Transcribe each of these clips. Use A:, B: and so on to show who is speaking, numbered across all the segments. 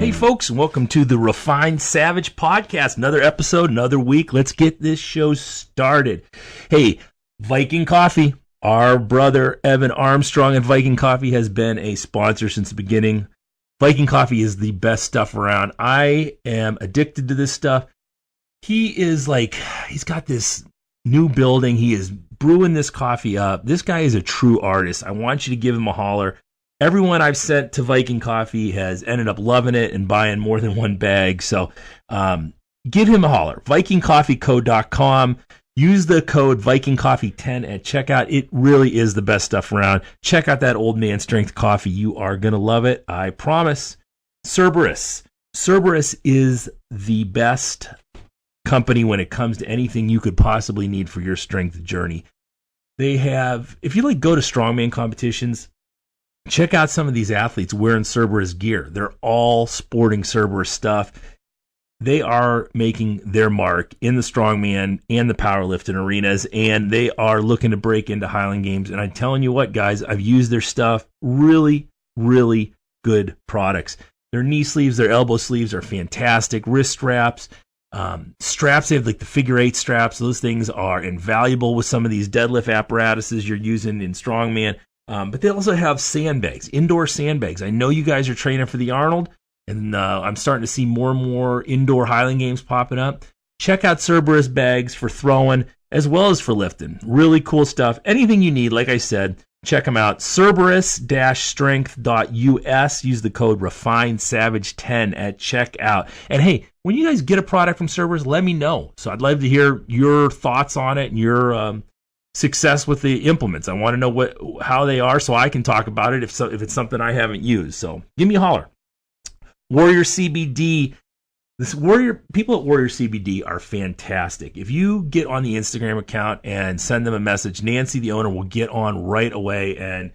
A: Hey folks, and welcome to the Refined Savage Podcast. Another episode, another week. Let's get this show started. Hey, Viking Coffee. Our brother Evan Armstrong at Viking Coffee has been a sponsor since the beginning. Viking Coffee is the best stuff around. I am addicted to this stuff. He's got this new building. He is brewing this coffee up. This guy is a true artist. I want you to give him a holler. Everyone I've sent to Viking Coffee has ended up loving it and buying more than one bag. So give him a holler. VikingCoffeeCo.com. Use the code VikingCoffee10 at checkout. It really is the best stuff around. Check out that Old Man Strength coffee. You are going to love it. I promise. Cerberus. Cerberus is the best company when it comes to anything you could possibly need for your strength journey. They have, if you go to strongman competitions, check out some of these athletes wearing Cerberus gear. They're all sporting Cerberus stuff. They are making their mark in the strongman and the powerlifting arenas, and they are looking to break into Highland Games. And I'm telling you what, guys, I've used their stuff. Really, really good products. Their knee sleeves, their elbow sleeves are fantastic. Wrist straps, straps, they have the figure eight straps. Those things are invaluable with some of these deadlift apparatuses you're using in strongman. But they also have sandbags, indoor sandbags. I know you guys are training for the Arnold, and I'm starting to see more and more indoor Highland Games popping up. Check out Cerberus bags for throwing as well as for lifting. Really cool stuff. Anything you need, like I said, check them out. Cerberus-strength.us. Use the code REFINESAVAGE10 at checkout. And hey, when you guys get a product from Cerberus, let me know. So I'd love to hear your thoughts on it and your success with the implements. I want to know how they are so I can talk about it if it's something I haven't used. So give me a holler. Warrior CBD. People at Warrior CBD are fantastic. If you get on the Instagram account and send them a message, Nancy, the owner, will get on right away and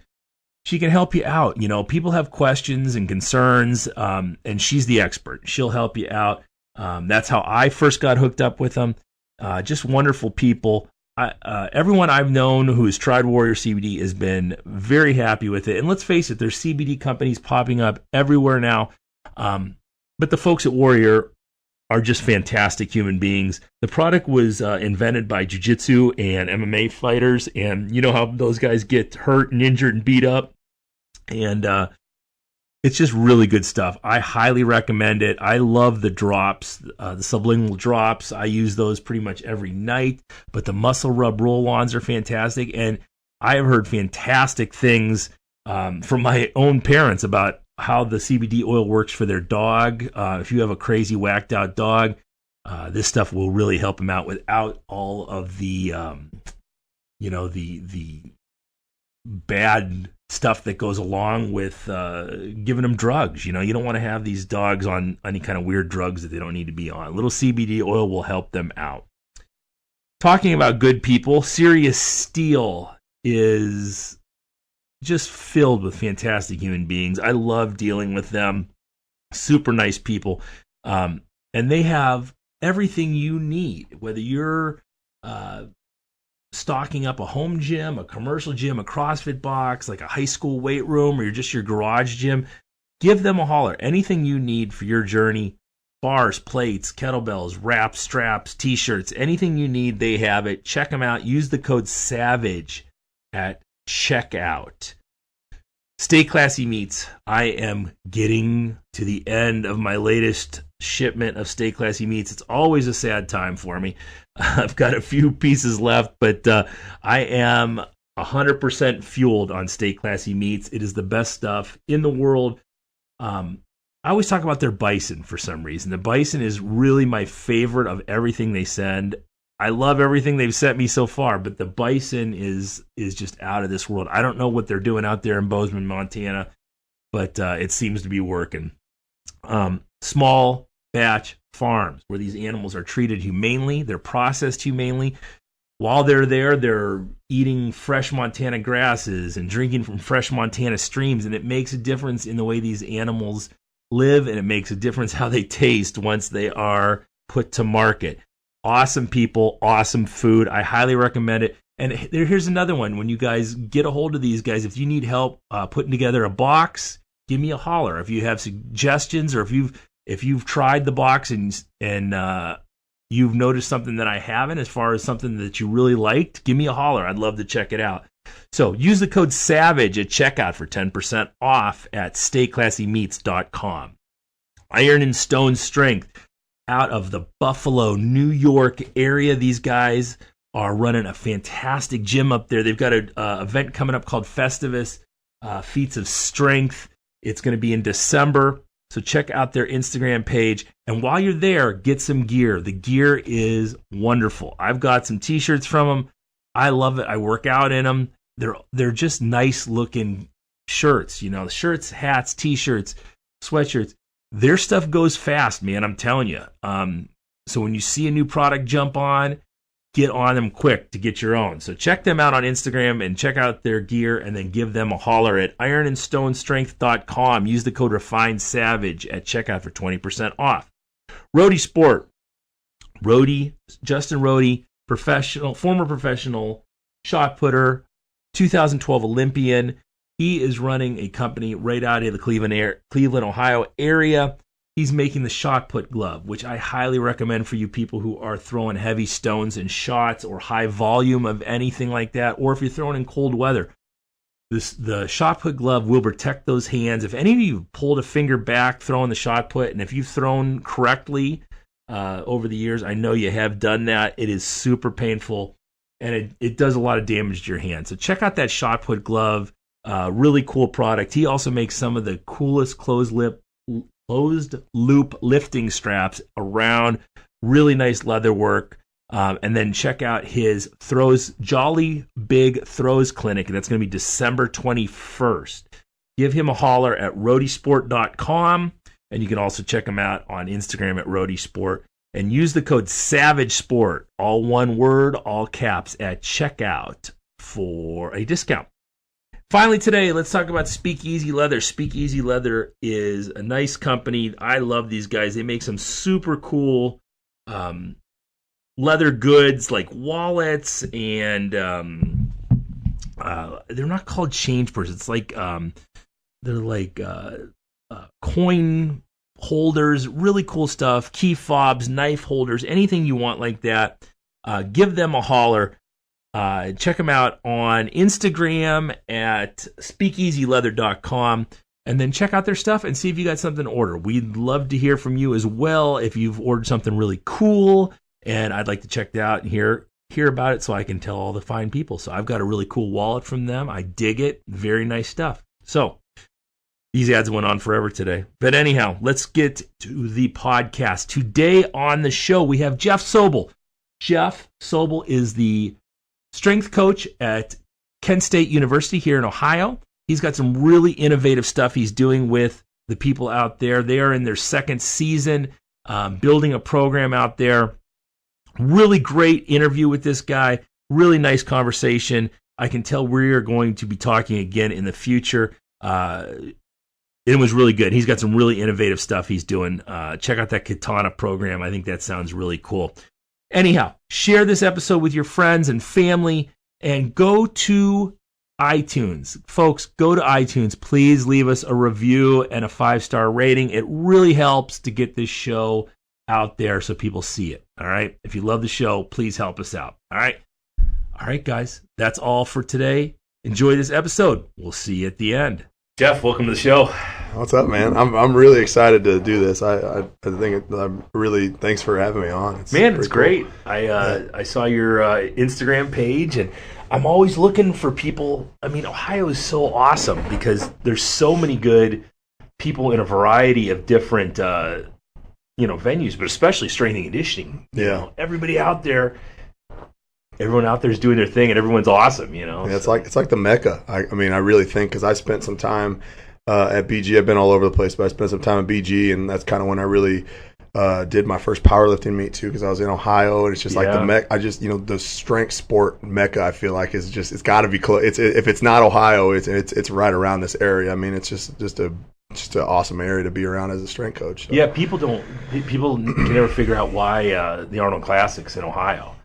A: she can help you out. You know, people have questions and concerns, and she's the expert. She'll help you out. That's how I first got hooked up with them. Just wonderful people. Everyone I've known who has tried Warrior CBD has been very happy with it. And let's face it, there's CBD companies popping up everywhere now. But the folks at Warrior are just fantastic human beings. The product was invented by jiu-jitsu and MMA fighters. And you know how those guys get hurt and injured and beat up. And it's just really good stuff. I highly recommend it. I love the drops, the sublingual drops. I use those pretty much every night. But the muscle rub roll-ons are fantastic. And I have heard fantastic things from my own parents about how the CBD oil works for their dog. If you have a crazy whacked out dog, this stuff will really help them out without all of the, the bad stuff that goes along with giving them drugs. You know, you don't want to have these dogs on any kind of weird drugs that they don't need to be on. A little CBD oil will help them out. Talking about good people, Sirius Steel is just filled with fantastic human beings. I love dealing with them. Super nice people. And they have everything you need, whether you're stocking up a home gym, a commercial gym, a CrossFit box, like a high school weight room, or you're just your garage gym. Give them a holler. Anything you need for your journey, bars, plates, kettlebells, wraps, straps, t-shirts, anything you need, they have it. Check them out. Use the code SAVAGE at checkout. Stay Classy Meats. I am getting to the end of my latest shipment of Stay Classy Meats. It's always a sad time for me. I've got a few pieces left, but I am 100% fueled on Stay Classy Meats. It is the best stuff in the world. I always talk about their bison for some reason. The bison is really my favorite of everything they send. I love everything they've sent me so far, but the bison is just out of this world. I don't know what they're doing out there in Bozeman, Montana, but it seems to be working. Small batch farms where these animals are treated humanely, they're processed humanely. While they're there, they're eating fresh Montana grasses and drinking from fresh Montana streams, and it makes a difference in the way these animals live, and it makes a difference how they taste once they are put to market. Awesome people, awesome food. I highly recommend it. And here's another one. When you guys get a hold of these guys, if you need help putting together a box, give me a holler. If you have suggestions, or if you've tried the box and you've noticed something that I haven't, as far as something that you really liked, give me a holler. I'd love to check it out. So use the code SAVAGE at checkout for 10% off at stayclassymeats.com. Iron and Stone Strength out of the Buffalo, New York area. These guys are running a fantastic gym up there. They've got an event coming up called Festivus, Feats of Strength. It's going to be in December. So check out their Instagram page. And while you're there, get some gear. The gear is wonderful. I've got some t-shirts from them. I love it. I work out in them. They're just nice looking shirts. You know, shirts, hats, t-shirts, sweatshirts. Their stuff goes fast, man. I'm telling you. So when you see a new product jump on, get on them quick to get your own. So check them out on Instagram and check out their gear, and then give them a holler at ironandstonestrength.com. Use the code REFINESAVAGE at checkout for 20% off. Roadie Sport. Justin Roadie, former professional shot putter, 2012 Olympian. He is running a company right out of the Cleveland, Ohio area. He's making the shot put glove, which I highly recommend for you people who are throwing heavy stones and shots, or high volume of anything like that, or if you're throwing in cold weather. The shot put glove will protect those hands. If any of you pulled a finger back throwing the shot put, and if you've thrown correctly over the years, I know you have done that. It is super painful, and it does a lot of damage to your hand. So check out that shot put glove. Really cool product. He also makes some of the coolest closed loop lifting straps around. Really nice leather work. And then check out his Jolly Big Throws Clinic. That's going to be December 21st. Give him a holler at roadiesport.com. And you can also check him out on Instagram at roadiesport. And use the code SAVAGESPORT, all one word, all caps, at checkout for a discount. Finally today, let's talk about Speakeasy Leather. Speakeasy Leather is a nice company. I love these guys. They make some super cool leather goods like wallets, and they're not called change purses. It's like they're like coin holders, really cool stuff, key fobs, knife holders, anything you want like that. Give them a holler. Check them out on Instagram at speakeasyleather.com, and then check out their stuff and see if you got something to order. We'd love to hear from you as well if you've ordered something really cool, and I'd like to check it out and hear about it so I can tell all the fine people. So I've got a really cool wallet from them. I dig it. Very nice stuff. So these ads went on forever today. But anyhow, let's get to the podcast. Today on the show, we have Jeff Sobol. Jeff Sobol is the strength coach at Kent State University here in Ohio. He's got some really innovative stuff he's doing with the people out there. They are in their second season, building a program out there. Really great interview with this guy. Really nice conversation. I can tell we are going to be talking again in the future. It was really good. He's got some really innovative stuff he's doing. Check out that Katana program. I think that sounds really cool. Anyhow, share this episode with your friends and family, and go to iTunes. Folks, go to iTunes. Please leave us a review and a 5-star rating. It really helps to get this show out there so people see it. All right? If you love the show, please help us out. All right? All right, guys. That's all for today. Enjoy this episode. We'll see you at the end. Jeff, welcome to the show.
B: What's up, man? I'm really excited to do this. I think I'm really, thanks for having me on.
A: It's great. Cool. I saw your Instagram page, and I'm always looking for people. I mean, Ohio is so awesome because there's so many good people in a variety of different venues, but especially strength and conditioning. Everybody out there. Everyone out there is doing their thing, and everyone's awesome, Yeah,
B: it's like the Mecca. I mean, I really think, because I spent some time at BG. I've been all over the place, but I spent some time at BG, and that's kind of when I really did my first powerlifting meet too, because I was in Ohio, and it's just like the Mecca. I just, the strength sport Mecca, I feel like is just, it's got to be close. If it's not Ohio, it's right around this area. I mean, it's just an awesome area to be around as a strength coach. So.
A: Yeah, people can never figure out why the Arnold Classic's in Ohio.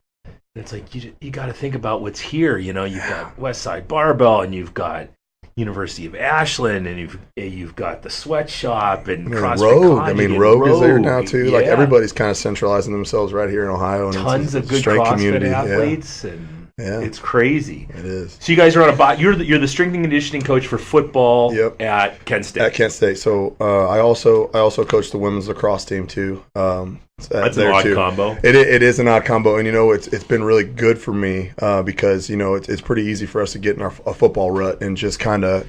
A: It's like you got to think about what's here. You've got Westside Barbell, and you've got University of Ashland, and you've got the sweatshop and CrossFit
B: Rogue.
A: Conjugate,
B: Rogue is there now too.
A: Yeah.
B: Like everybody's kind of centralizing themselves right here in Ohio. And
A: Tons of good
B: strength
A: CrossFit
B: community.
A: athletes, and it's crazy.
B: It is.
A: So you guys are on a you're the strength and conditioning coach for football at Kent State.
B: At Kent State. So I also coach the women's lacrosse team too.
A: That's an odd combo.
B: It is an odd combo, and it's been really good for me because it's pretty easy for us to get in a football rut and just kind of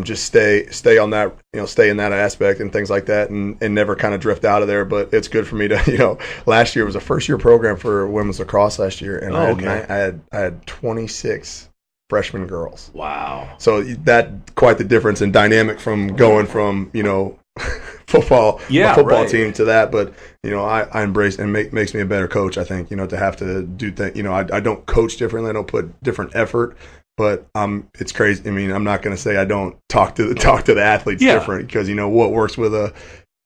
B: just stay on that stay in that aspect and things like that, and never kind of drift out of there. But it's good for me to last year was a first year program for women's lacrosse last year, and I had 26 freshman girls.
A: Wow!
B: So that quite the difference in dynamic from going from football team to that, but I embrace and makes me a better coach. I think to have to do things. I don't coach differently. I don't put different effort, but it's crazy. I mean, I'm not going to say I don't talk to the athletes different, because what works with a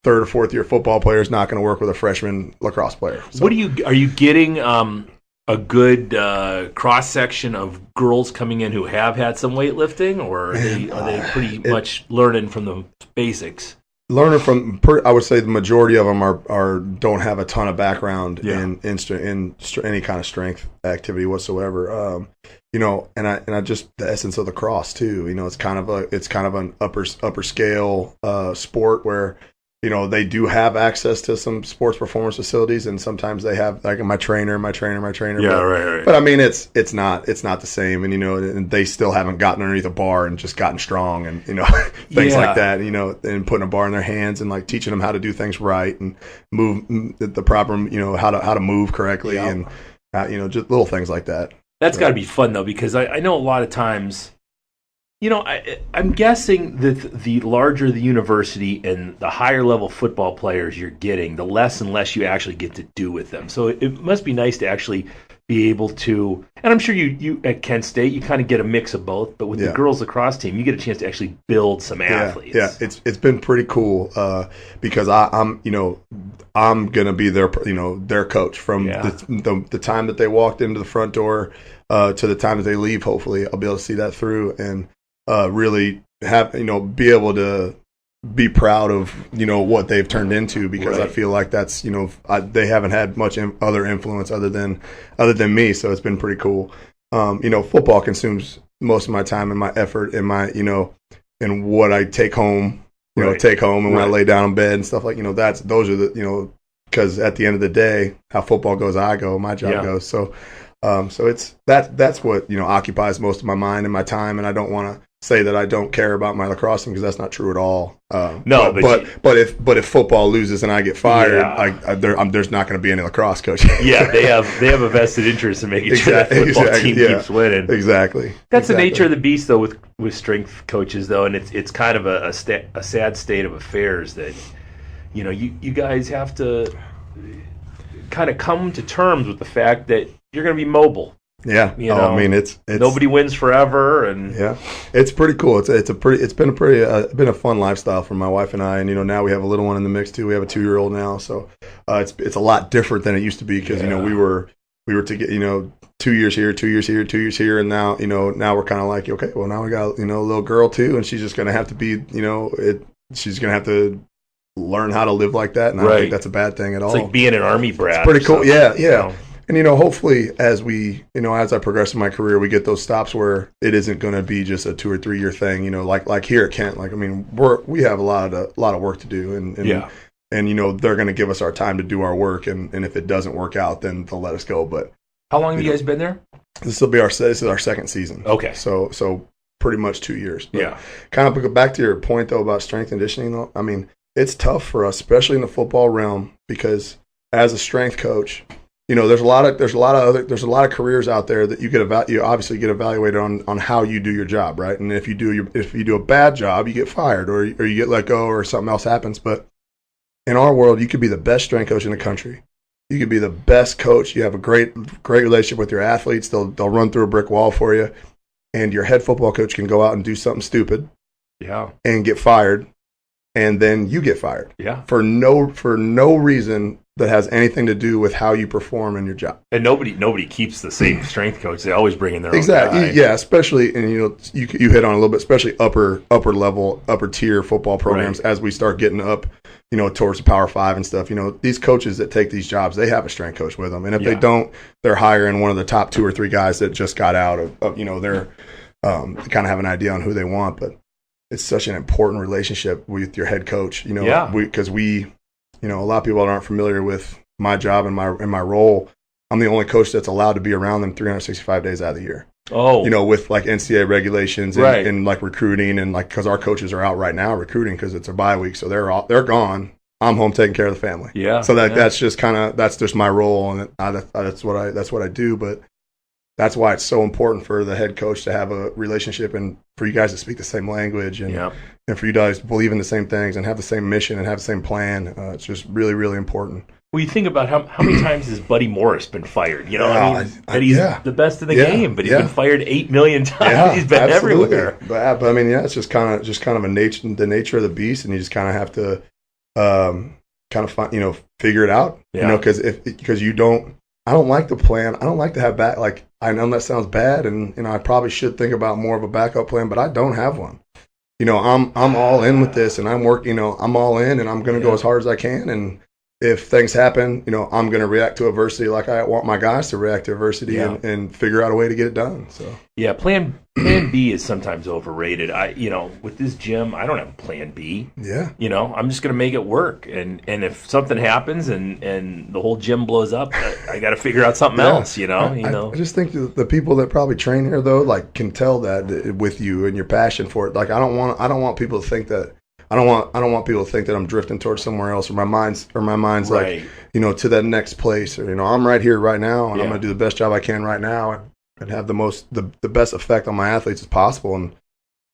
B: third or fourth year football player is not going to work with a freshman lacrosse player. So.
A: Are you getting a good cross section of girls coming in who have had some weightlifting, or are they pretty much learning from the basics?
B: Learning from, I would say the majority of them are don't have a ton of background in any kind of strength activity whatsoever. And I just the essence of the cross too. It's kind of an upper scale sport where they do have access to some sports performance facilities, and sometimes they have like my trainer.
A: Yeah, right.
B: But I mean, it's not the same, and and they still haven't gotten underneath a bar and just gotten strong, and things like that. And putting a bar in their hands and like teaching them how to do things right and move the proper, how to move correctly, and just little things like that.
A: That's got to be fun though, because I know a lot of times. I'm guessing that the larger the university and the higher level football players you're getting, the less and less you actually get to do with them. So it must be nice to actually be able to, and I'm sure you at Kent State, you kind of get a mix of both, but with the girls lacrosse team, you get a chance to actually build some athletes.
B: Yeah, it's been pretty cool because I'm going to be their coach from the time that they walked into the front door to the time that they leave. Hopefully I'll be able to see that through and really have be able to be proud of what they've turned into, because I feel like that's they haven't had much other influence other than me, so it's been pretty cool. Football consumes most of my time and my effort and my and what I take home and when I lay down in bed and stuff like those are the because at the end of the day, how football goes, my job goes. So it's that's what occupies most of my mind and my time, and I don't want to say that I don't care about my lacrosse team, because that's not true at all. But if football loses and I get fired, there's not going to be any lacrosse coaching.
A: They have a vested interest in making sure that football team keeps winning.
B: Exactly.
A: That's the nature of the beast, though, with strength coaches, though, and it's kind of a sad state of affairs that you guys have to kind of come to terms with the fact that you're going to be mobile.
B: Yeah, I mean it's
A: nobody wins forever, and
B: it's pretty cool. It's been a fun lifestyle for my wife and I, and now we have a little one in the mix too. We have a 2-year-old now, so it's a lot different than it used to be, because we were to get 2 years here, 2 years here, 2 years here, and now now we're kind of like, okay, well now we got a little girl too, and she's just gonna have to be she's gonna have to learn how to live like that, and I don't think that's a bad thing at all.
A: It's like being an army brat.
B: It's pretty cool. Yeah. And hopefully, as as I progress in my career, we get those stops where it isn't going to be just a 2 or 3 year thing. Like here at Kent, we have a lot of work to do, and they're going to give us our time to do our work, and if it doesn't work out, then they'll let us go. But
A: how long have you guys been there?
B: This is our second season.
A: Okay,
B: so pretty much 2 years. But kind of back to your point though about strength and conditioning. Though, I mean, it's tough for us, especially in the football realm, because as a strength coach. There's a lot of careers out there that you obviously get evaluated on how you do your job, right? And if you do a bad job, you get fired or you get let go or something else happens. But in our world, you could be the best strength coach in the country. You could be the best coach. You have a great relationship with your athletes. They'll run through a brick wall for you, and your head football coach can go out and do something stupid, and get fired. and then you get fired.
A: Yeah.
B: For no reason that has anything to do with how you perform in your job.
A: And nobody keeps the same strength coach. They always bring in their own
B: Exactly.
A: guy.
B: Yeah, especially, and you hit on a little bit, especially upper level, upper tier football programs. Right. As we start getting up, towards the Power 5 and stuff. These coaches that take these jobs, they have a strength coach with them, and if they don't, they're hiring one of the top 2 or 3 guys that just got out of they're they kind of have an idea on who they want. But it's such an important relationship with your head coach. Because a lot of people that aren't familiar with my job and my role, I'm the only coach that's allowed to be around them 365 days out of the year. Oh, with like NCAA regulations and like recruiting, and like because our coaches are out right now recruiting because it's a bye week, so they're gone. I'm home taking care of the family. Yeah. So that's just that's just my role, and that's what I do. But that's why it's so important for the head coach to have a relationship, and for you guys to speak the same language, and for you guys to believe in the same things and have the same mission and have the same plan. It's just really, really important.
A: Well, you think about how many times has Buddy Morris been fired? That he's the best in the game, but he's been fired 8 million times. Yeah, he's been everywhere.
B: But I mean, it's just kind of the nature of the beast, and you just kind of have to figure it out. Because you don't. I don't like the plan. I don't like to have I know that sounds bad, and I probably should think about more of a backup plan, but I don't have one. I'm all in with this, and I'm working. I'm all in, and I'm going to go as hard as I can, and if things happen, I'm going to react to adversity like I want my guys to react to adversity and figure out a way to get it done. So plan B is sometimes overrated. With this gym, I don't have a plan B. Yeah. I'm just going to make it work. And if something happens and the whole gym blows up, I got to figure out something else, I just think the people that probably train here though, can tell that with you and your passion for it. I don't want people to think that I don't want people to think that I'm drifting towards somewhere else, or my mind's right. To that next place, or I'm right here right now, and I'm going to do the best job I can right now and have the best effect on my athletes as possible, and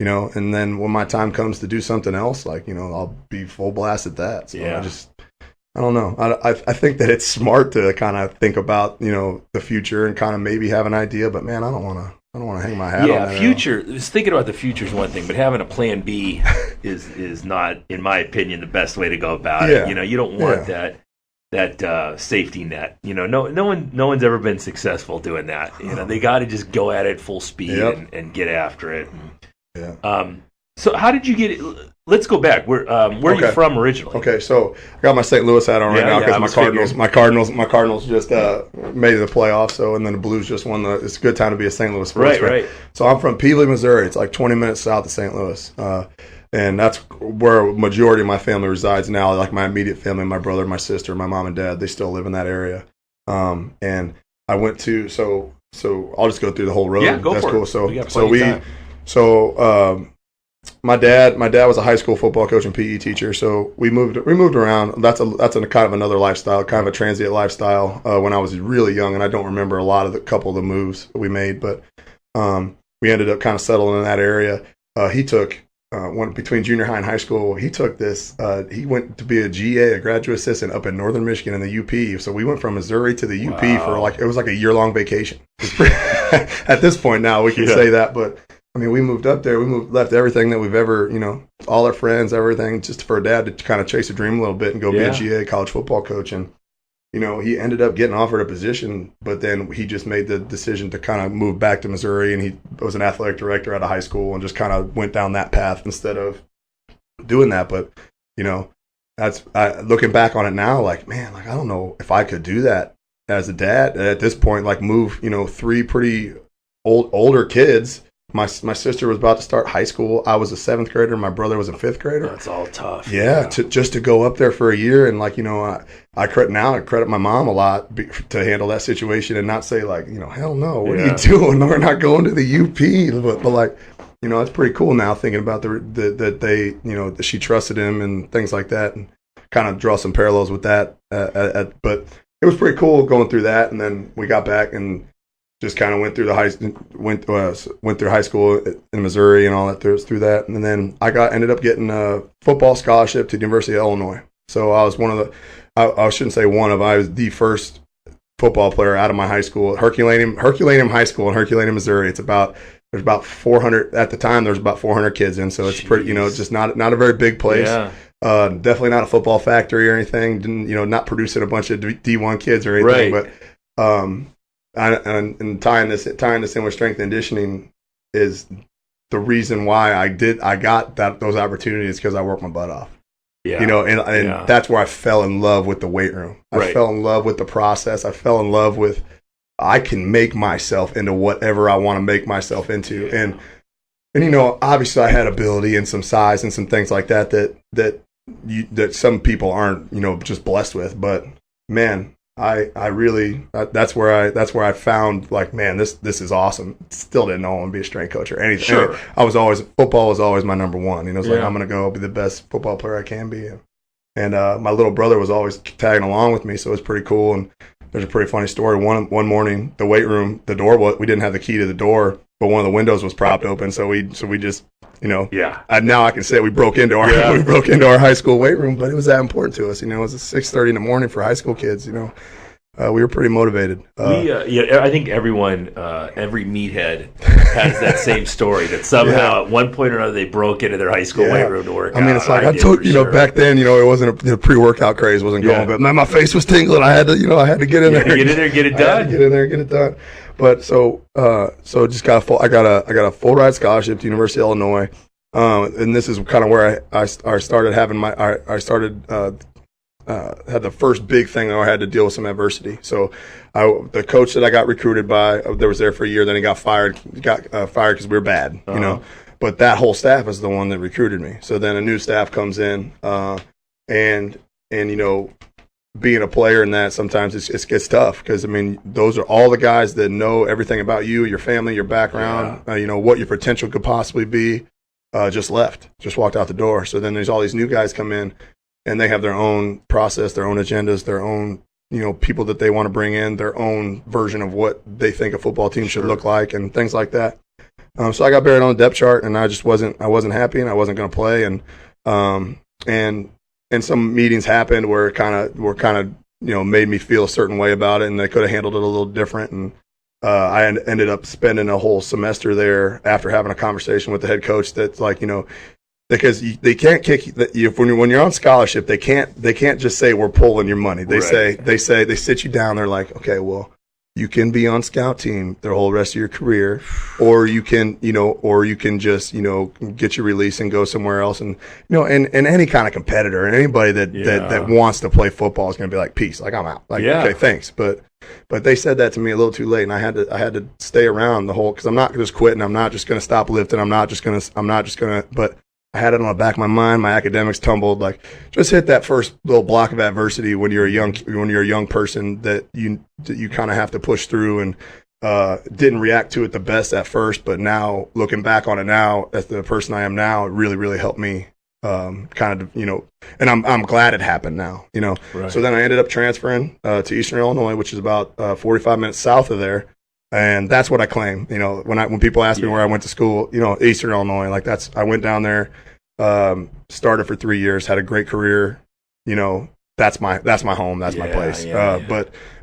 B: and then when my time comes to do something else, I'll be full blast at that. So I don't know. I think that it's smart to kind of think about the future and kind of maybe have an idea, but man, I don't want to hang my hat on that.
A: Future. Thinking about the future is one thing, but having a plan B is not, in my opinion, the best way to go about it. You don't want that safety net. No one's ever been successful doing that. They got to just go at it full speed and get after it. So how did you get it? Let's go back. Where are you from originally?
B: Okay, so I got my St. Louis hat on right now because my Cardinals just made the playoffs. So, and then the Blues just won it's a good time to be a St. Louis sports fan. Right. So I'm from Peabody, Missouri. It's like 20 minutes south of St. Louis, and that's where a majority of my family resides now. Like my immediate family, my brother, my sister, my mom and dad, they still live in that area. And I went to so I'll just go through the whole road.
A: Yeah, go for
B: it. My dad was a high school football coach and PE teacher, so we moved around. That's a kind of another lifestyle, kind of a transient lifestyle. When I was really young, and I don't remember a couple of the moves we made, but we ended up kind of settling in that area. He took between junior high and high school. He took this. He went to be a GA, a graduate assistant, up in Northern Michigan in the UP. So we went from Missouri to the UP for it was like a year-long vacation. At this point now, we can say that, but. I mean, we moved up there. Left everything that we've ever, all our friends, everything, just for Dad to kind of chase a dream a little bit and go be a GA college football coach. And, he ended up getting offered a position, but then he just made the decision to kind of move back to Missouri, and he was an athletic director at a high school and just kind of went down that path instead of doing that. But, that's looking back on it now, I don't know if I could do that as a dad at this point, move, 3 pretty older kids. My sister was about to start high school. I was a 7th grader. My brother was a 5th grader.
A: That's all tough.
B: Yeah, just to go up there for a year, and I credit my mom a lot to handle that situation and not say hell no, what are you doing? We're not going to the UP. But it's pretty cool now thinking about that they that she trusted him and things like that, and kind of draw some parallels with that. But it was pretty cool going through that, and then we got back and. Just kind of went through high school in Missouri and all that through that, and then I ended up getting a football scholarship to the University of Illinois. So I was I shouldn't say I was the first football player out of my high school, Herculaneum High School in Herculaneum, Missouri. There's about 400 at the time. There's about 400 kids in, so it's pretty, just not a very big place. Yeah. Definitely not a football factory or anything. Didn't, not producing a bunch of D1 kids or anything.
A: Right.
B: But and tying this in with strength and conditioning is the reason why I got those opportunities, because I worked my butt off.
A: Yeah.
B: And that's where I fell in love with the weight room. I fell in love with the process. I fell in love with, I can make myself into whatever I want to make myself into. And obviously I had ability and some size and some things like that some people aren't, just blessed with. But man, I really, that's where I found, like, man, this is awesome. Still didn't know I want to be a strength coach or anything.
A: Sure.
B: Football was always my number one. It's like, I'm going to go be the best football player I can be. And my little brother was always tagging along with me, so it was pretty cool. And there's a pretty funny story. One morning, the weight room, we didn't have the key to the door, but one of the windows was propped open. So we just, now I can say we broke into our high school weight room, but it was that important to us. It was 6:30 in the morning for high school kids. We were pretty motivated.
A: I think everyone, every meathead has that same story, that somehow at one point or another they broke into their high school weight room to work out.
B: I mean, it's like I told back then, it wasn't the pre-workout craze wasn't going, but man, my face was tingling. I had to get in there.
A: Get in there, get it done.
B: Get in there, get it done. But so just I got a full ride scholarship to University of Illinois, and this is kind of where I started having had the first big thing that I had to deal with some adversity. So the coach that I got recruited by, that was there for a year, then he got fired because we were bad, But that whole staff is the one that recruited me. So then a new staff comes in, and being a player in that, sometimes it gets tough, because, I mean, those are all the guys that know everything about you, your family, your background, what your potential could possibly be, just walked out the door. So then there's all these new guys come in, and they have their own process, their own agendas, their own, people that they want to bring in, their own version of what they think a football team should look like, and things like that. So I got buried on the depth chart, and I wasn't happy, and I wasn't going to play. And some meetings happened where it kind of made me feel a certain way about it, and they could have handled it a little different. And I ended up spending a whole semester there after having a conversation with the head coach that's like, because they can't kick you when you're on scholarship. They can't just say we're pulling your money. They sit you down. They're like, okay, well, you can be on scout team the whole rest of your career, or you can just get your release and go somewhere else. And and any kind of competitor and anybody that wants to play football is going to be like, peace, like, I'm out. Like, okay, thanks, but they said that to me a little too late, and I had to stay around the whole, because I'm not just quitting. I'm not just going to stop lifting. I'm not just going to. But I had it on the back of my mind. My academics tumbled. Like, just hit that first little block of adversity when you're a young person that you kind of have to push through, and didn't react to it the best at first. But now, looking back on it now, as the person I am now, it really, really helped me. And I'm glad it happened now. Right. So then I ended up transferring to Eastern Illinois, which is about 45 minutes south of there. And that's what I claim. When people ask me where I went to school, Eastern Illinois, like, I went down there, started for 3 years, had a great career. That's my home, that's my place.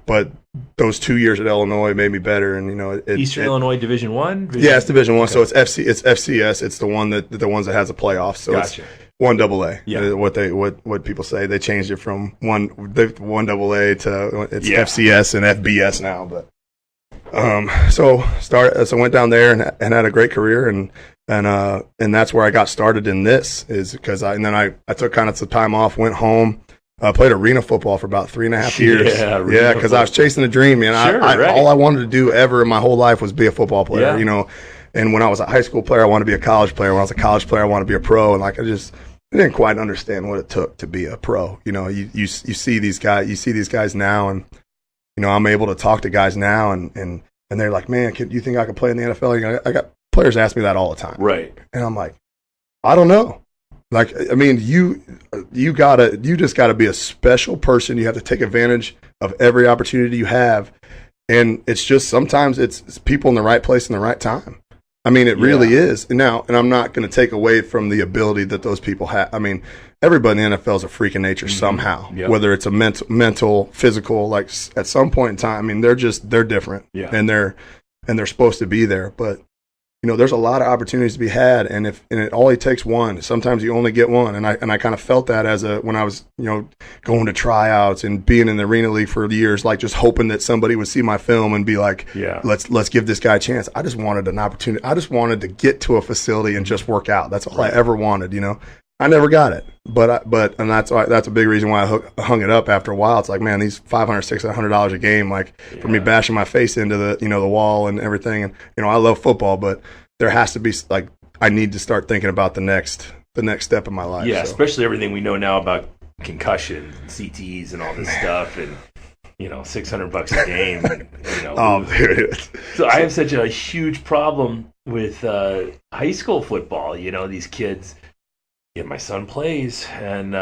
B: But those 2 years at Illinois made me better. And
A: Eastern Illinois Division I.
B: It's Division I. Okay. So it's FCS. It's the ones that has a playoff. So
A: gotcha.
B: It's 1AA. Yeah. What people say, they changed it from 1AA to it's FCS and FBS now, but. So went down there and had a great career, and that's where I got started in this, is because I took kind of some time off, went home, played arena football for about 3.5 years. Yeah, because I was chasing a dream, man. All I wanted to do ever in my whole life was be a football player, And when I was a high school player, I wanted to be a college player. When I was a college player, I wanted to be a pro, and I didn't quite understand what it took to be a pro. You see these guys now, and I'm able to talk to guys now, and they're like, man, you think I could play in the NFL? I got players ask me that all the time.
A: Right.
B: And I'm like, I don't know. Like, I mean, you just gotta be a special person. You have to take advantage of every opportunity you have. And it's just, sometimes it's people in the right place in the right time. I mean, it really is. And I'm not going to take away from the ability that those people have. I mean, everybody in the NFL is a freak of nature somehow, whether it's a mental, physical, like, at some point in time. I mean, they're different, and they're supposed to be there. But there's a lot of opportunities to be had, and it only takes one. Sometimes you only get one, and I kind of felt that when I was going to tryouts and being in the Arena League for years, like just hoping that somebody would see my film and be like, let's give this guy a chance. I just wanted an opportunity. I just wanted to get to a facility and just work out. That's all I ever wanted. I never got it, but that's a big reason why I hung it up after a while. It's like, man, these $500, $600 a game, like for me bashing my face into the wall and everything. And I love football, but there has to be like I need to start thinking about the next step in my life.
A: Yeah, so. Especially everything we know now about concussions, and CTEs, and all this stuff, and $600 a game. And,
B: oh, dude.
A: So I have such a huge problem with high school football. These kids. Yeah, my son plays, and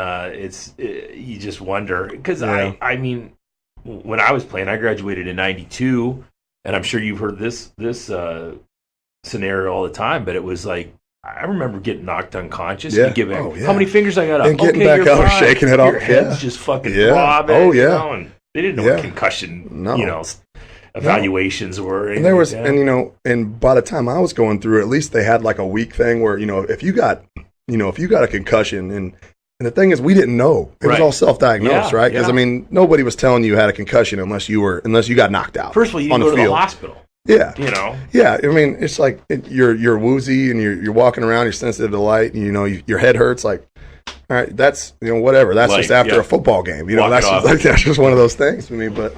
A: you just wonder because I mean, when I was playing, I graduated in '92, and I'm sure you've heard this scenario all the time. But it was like I remember getting knocked unconscious and giving how many fingers I got up,
B: and getting back up, shaking it off,
A: your head's just fucking throbbing. And they didn't know what concussion, evaluations were.
B: And there was, and by the time I was going through, at least they had like a week thing where if you got a concussion, and the thing is, we didn't know. It was all self-diagnosed, right? Because, nobody was telling you had a concussion unless you got knocked out.
A: First of all, you go to the hospital.
B: Yeah. Yeah, it's like you're woozy and you're walking around, you're sensitive to light, and, your head hurts. Like, all right, that's, whatever. That's just after a football game. That's just one of those things for me. But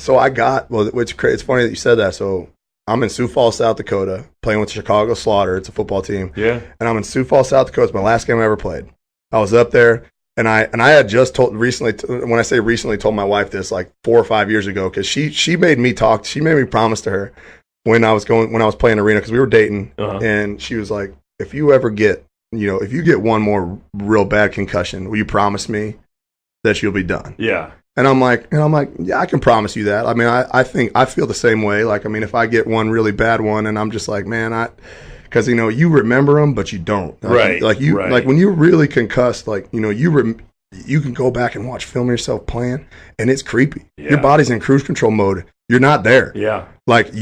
B: so I got, it's funny that you said that. So I'm in Sioux Falls, South Dakota, playing with the Chicago Slaughter. It's a football team.
A: Yeah.
B: And I'm in Sioux Falls, South Dakota. It's my last game I ever played. I was up there, and I had just told when I say recently, told my wife this like 4 or 5 years ago, because she made me talk. She made me promise to her when I was playing arena, because we were dating, and she was like, if you ever get one more real bad concussion, will you promise me that you'll be done?
A: Yeah.
B: And I'm like, yeah, I can promise you that. I think I feel the same way. Like, if I get one really bad one, and I'm just like, man, because you remember them, but you don't.
A: Right.
B: Like when you're really concussed, like you can go back and watch film of yourself playing, and it's creepy. Yeah. Your body's in cruise control mode. You're not there.
A: Yeah.
B: Like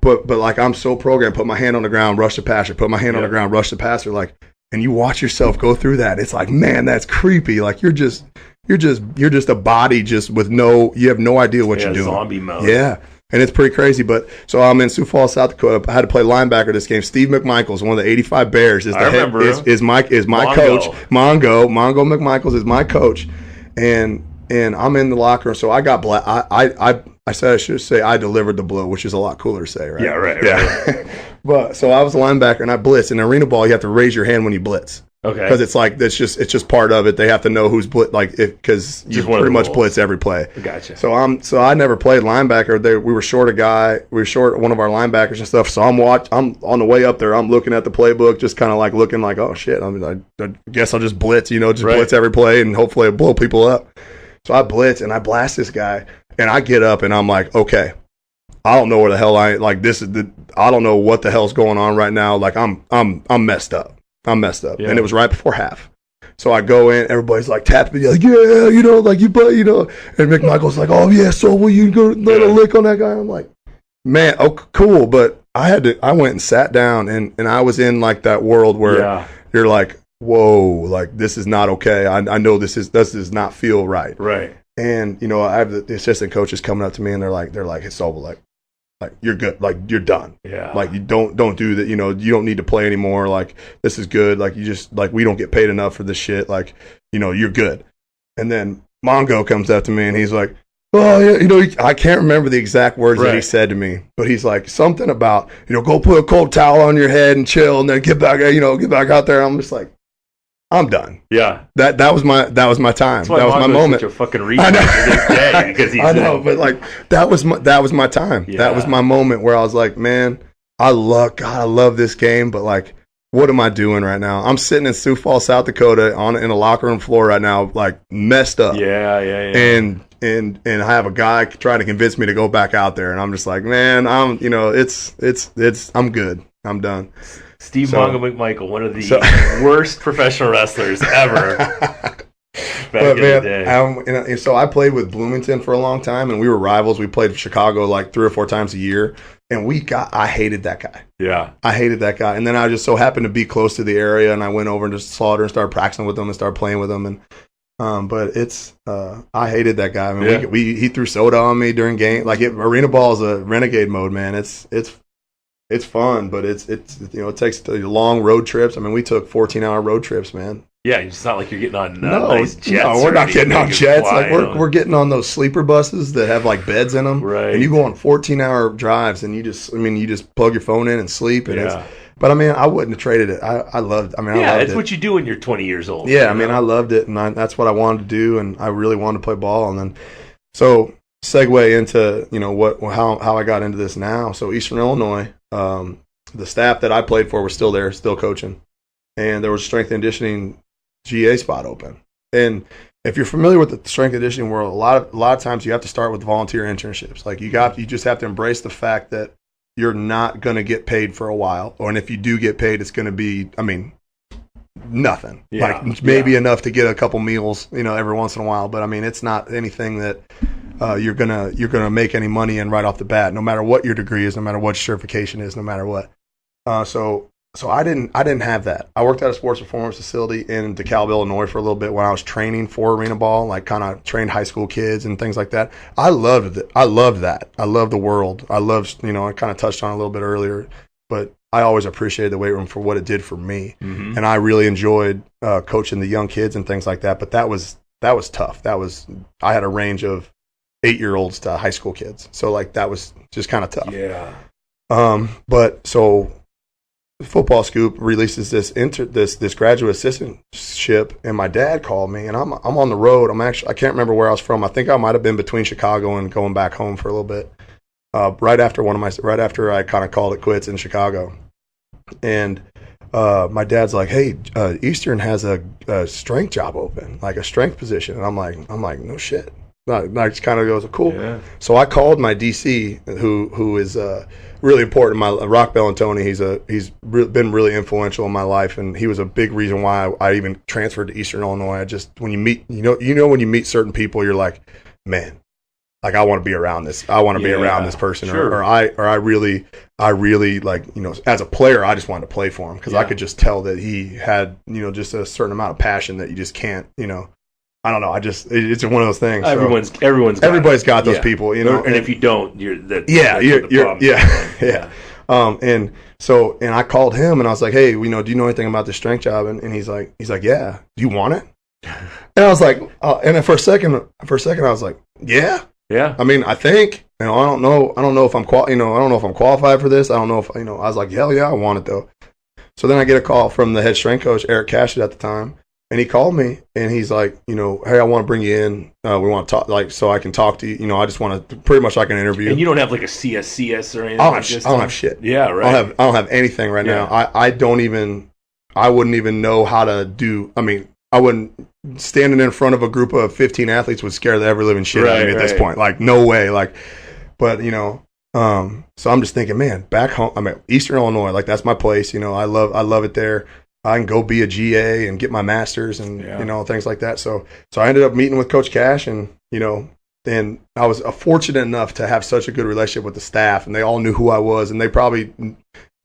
B: but like I'm so programmed. Put my hand on the ground, rush the passer. Put my hand on the ground, rush the passer. Like, and you watch yourself go through that. It's like, man, that's creepy. Like you're just a body just with you have no idea what you're doing.
A: Zombie mode.
B: Yeah. And it's pretty crazy. But so I'm in Sioux Falls, South Dakota. I had to play linebacker this game. Steve McMichaels, one of the '85 Bears, is my coach. Mongo McMichaels is my coach. And I'm in the locker room. So I got I said I should say I delivered the blow, which is a lot cooler to say, right?
A: Yeah, right.
B: Yeah. Right. But so I was a linebacker and I blitzed. In arena ball, you have to raise your hand when you blitz.
A: Okay.
B: Because it's just part of it. They have to know who's blitz, because you pretty much blitz every play.
A: Gotcha.
B: So I never played linebacker. We were short a guy. We were short one of our linebackers and stuff. So I'm on the way up there. I'm looking at the playbook, just kind of like looking like, oh shit. I guess I'll just blitz. Blitz every play and hopefully I blow people up. So I blitz and I blast this guy and I get up and I'm like, okay, I don't know where the hell I don't know what the hell's going on right now. Like I'm messed up. Yeah. And it was right before half. So I go in, everybody's like tapping me, like, yeah, you play, and McMichael's like, oh yeah, so will you go let a lick on that guy? I'm like, man, oh cool. But I went and sat down and I was in like that world where you're like, whoa, like this is not okay. I know this does not feel right.
A: Right.
B: And I have the assistant coaches coming up to me and they're like, it's Sobol, like you're good, like you're done.
A: Yeah.
B: Like you don't do that, you don't need to play anymore. Like this is good. Like you just we don't get paid enough for this shit. Like, you're good. And then Mongo comes up to me and he's like, oh yeah, I can't remember the exact words that he said to me, but he's like something about, go put a cold towel on your head and chill and then get back out there. I'm just like, I'm done.
A: Yeah.
B: That was my time. That was my moment.
A: Such a fucking retard this day because
B: I know, but that was my time. Yeah. That was my moment where I was like, man, I love this game, but what am I doing right now? I'm sitting in Sioux Falls, South Dakota, in a locker room floor right now, messed up.
A: Yeah.
B: And I have a guy trying to convince me to go back out there, and I'm just like, man, I'm good. I'm done.
A: Mongo McMichael, one of the worst professional wrestlers ever.
B: But man, so I played with Bloomington for a long time, and we were rivals. We played Chicago like 3 or 4 times a year, and I hated that guy.
A: Yeah,
B: I hated that guy. And then I just so happened to be close to the area, and I went over and just Slaughter and started practicing with him and started playing with him. And but I hated that guy. I mean, he threw soda on me during game. Like arena ball is a renegade mode, man. It's fun, but it takes long road trips. I mean, we took 14-hour road trips, man.
A: Yeah, it's not like you're getting on nice jets.
B: No, we're not getting on jets. Like we're getting on those sleeper buses that have like beds in them.
A: Right.
B: And you go on 14-hour drives, and you just plug your phone in and sleep. And but I mean, I wouldn't have traded it. I loved. I mean, I loved
A: it's what you do when you're 20 years old.
B: Yeah, I mean, I loved it, and that's what I wanted to do, and I really wanted to play ball. And then, so segue into how I got into this now. So Eastern Illinois, the staff that I played for was still there, still coaching, and there was strength and conditioning GA spot open. And if you're familiar with the strength and conditioning world, a lot of times you have to start with volunteer internships. Like you just have to embrace the fact that you're not going to get paid for a while, and if you do get paid, it's going to be, I mean, nothing. Like maybe enough to get a couple meals, every once in a while. But I mean, it's not anything that you're gonna make any money in right off the bat, no matter what your degree is, no matter what your certification is, no matter what. So I didn't have that. I worked at a sports performance facility in DeKalb, Illinois for a little bit when I was training for arena ball, like kind of trained high school kids and things like that. I loved it. I loved that. I loved the world. I loved, I kind of touched on it a little bit earlier, but I always appreciated the weight room for what it did for me. Mm-hmm. And I really enjoyed coaching the young kids and things like that. But that was tough. I had a range of 8-year-olds to high school kids. So like that was just kind of tough.
A: Yeah.
B: But so Football Scoop releases this graduate assistantship, and my dad called me, and I'm on the road. I can't remember where I was from. I think I might have been between Chicago and going back home for a little bit. Right after I kind of called it quits in Chicago, and my dad's like, "Hey, Eastern has a strength job open, like a strength position," and I'm like, "No shit." I just kind of goes, "Cool." Yeah. So I called my DC, who is really important. My Rock Valenti, he's been really influential in my life, and he was a big reason why I even transferred to Eastern Illinois. When you meet, when you meet certain people, you're like, man, like I want to be around this. I want to be around this person, sure. or I really like, as a player, I just wanted to play for him because I could just tell that he had, just a certain amount of passion that you just can't, I don't know. It's one of those things. Everybody's got those people,
A: And if you don't, you're
B: And I called him and I was like, "Hey, do you know anything about this strength job?" And he's like, "Yeah. Do you want it?" And I was like, and for a second, I was like, "Yeah."
A: Yeah.
B: I mean, I think, I don't know if I'm I don't know if I'm qualified for this. I don't know if, I was like, hell yeah, I want it though. So then I get a call from the head strength coach, Eric Cashett at the time. And he called me, and he's like, "Hey, I want to bring you in. We want to talk, like, so I can talk to you. I just want to pretty much like an interview."
A: And you don't have like a CSCS or anything.
B: I don't have shit.
A: Yeah, right.
B: I don't have anything right now. I wouldn't even know how to do. I mean, I wouldn't standing in front of a group of 15 athletes would scare the ever living shit out of me at this point. Like, no way. Like, but so I'm just thinking, man, back home. I mean, Eastern Illinois, like that's my place. I love it there. I can go be a GA and get my master's and, things like that. So I ended up meeting with Coach Cash and I was fortunate enough to have such a good relationship with the staff, and they all knew who I was, and they probably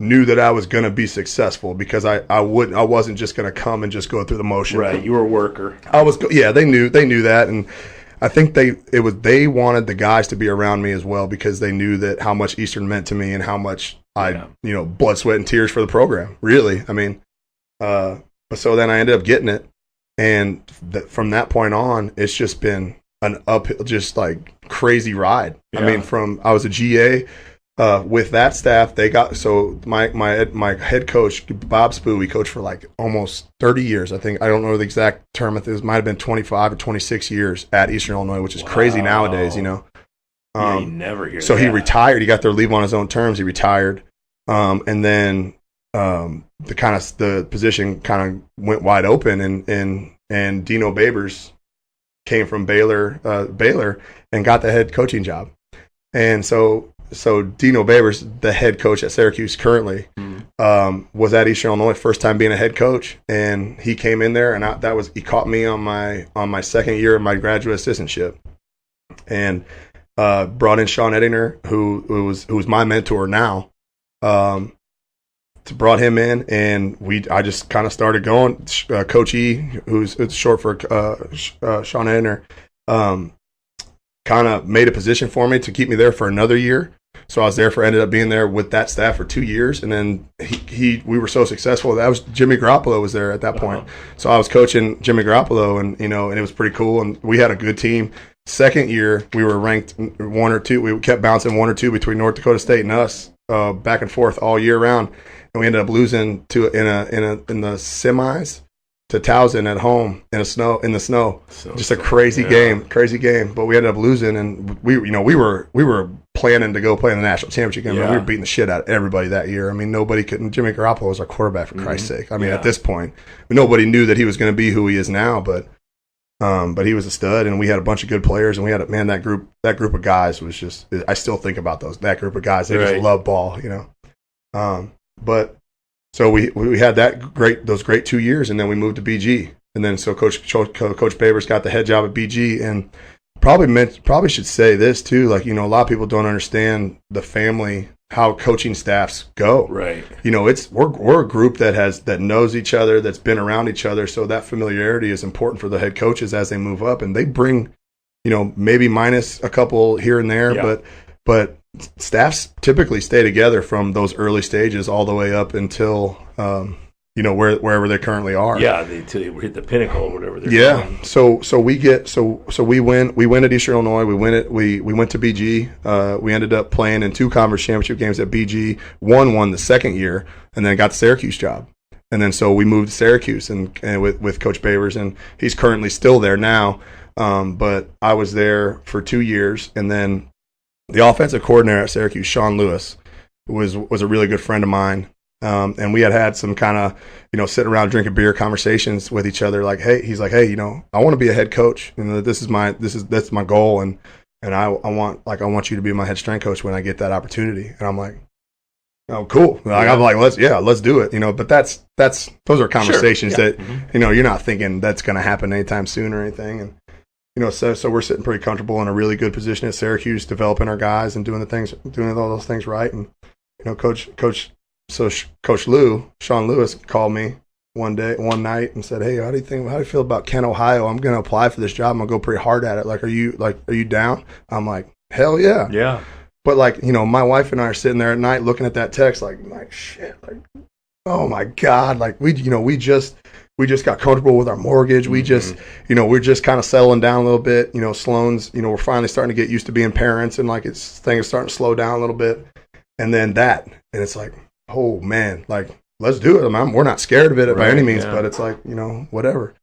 B: knew that I was going to be successful because I wasn't just going to come and just go through the motion.
A: Right. You were a worker.
B: They knew that. And I think they wanted the guys to be around me as well because they knew that how much Eastern meant to me and how much blood, sweat, and tears for the program. Really. I mean, but so then I ended up getting it, and from that point on, it's just been an uphill, just like crazy ride. Yeah. I mean, I was a GA with that staff. They got my head coach Bob Spoo. He coached for like almost 30 years. I think I don't know the exact term. It might have been 25 or 26 years at Eastern Illinois, which is crazy nowadays.
A: You never hear.
B: So he retired. He got there leave on his own terms. He retired, and then. The position kind of went wide open, and Dino Babers came from Baylor and got the head coaching job. And so so Dino Babers, the head coach at Syracuse currently, was at Eastern Illinois, first time being a head coach, and he came in there, and he caught me on my second year of my graduate assistantship, and brought in Sean Ettinger, who was my mentor now, brought him in, and I just kind of started going. Coach E, it's short for Sean Ettinger, kind of made a position for me to keep me there for another year. So I ended up being there with that staff for 2 years, and then we were so successful. That was Jimmy Garoppolo was there at that point. So I was coaching Jimmy Garoppolo, and and it was pretty cool, and we had a good team. Second year, we were ranked 1 or 2. We kept bouncing 1 or 2 between North Dakota State and us, back and forth all year round, and we ended up losing in the semis to Towson at home in the snow. Just a crazy game. But we ended up losing, and we were planning to go play in the national championship game. Yeah. We were beating the shit out of everybody that year. I mean, nobody couldn't. Jimmy Garoppolo was our quarterback, for Christ's sake. I mean, at this point, nobody knew that he was going to be who he is now, but he was a stud, and we had a bunch of good players, and we had that group of guys was just. I still think about that group of guys. They just love ball, but. So we had those great 2 years, and then we moved to BG, and then so Coach Babers got the head job at BG, and probably should say this too, like a lot of people don't understand the family, how coaching staffs go. Right. We're a group that knows each other, that's been around each other, so that familiarity is important for the head coaches as they move up, and they bring, maybe minus a couple here and there, but staffs typically stay together from those early stages all the way up until wherever they currently are. Yeah,
A: until you hit the pinnacle or whatever.
B: Going. So we win at Eastern Illinois. We went to BG. We ended up playing in 2 conference championship games at BG. Won the second year, and then got the Syracuse job. And then so we moved to Syracuse and with Coach Babers, and he's currently still there now. But I was there for 2 years, and then the offensive coordinator at Syracuse, Sean Lewis, was a really good friend of mine, and we had some kind of sitting around drinking beer conversations with each other. Like, he's like, hey, I want to be a head coach. That's my goal, and I want you to be my head strength coach when I get that opportunity. And I'm like, oh, cool. I'm like, let's do it. But those are conversations that you're not thinking that's going to happen anytime soon or anything, and. So we're sitting pretty comfortable in a really good position at Syracuse, developing our guys and doing all those things right. And Coach Sean Lewis called me one night and said, "Hey, how do you feel about Kent, Ohio? I'm going to apply for this job. I'm going to go pretty hard at it. Are you down?" I'm like, "Hell yeah." Yeah. But my wife and I are sitting there at night looking at that text like shit, oh my God, we just got comfortable with our mortgage. We just, we're just kind of settling down a little bit. Sloan's, we're finally starting to get used to being parents, and things are starting to slow down a little bit. And then and it's like, oh man, let's do it. We're not scared of it by any means, but it's whatever.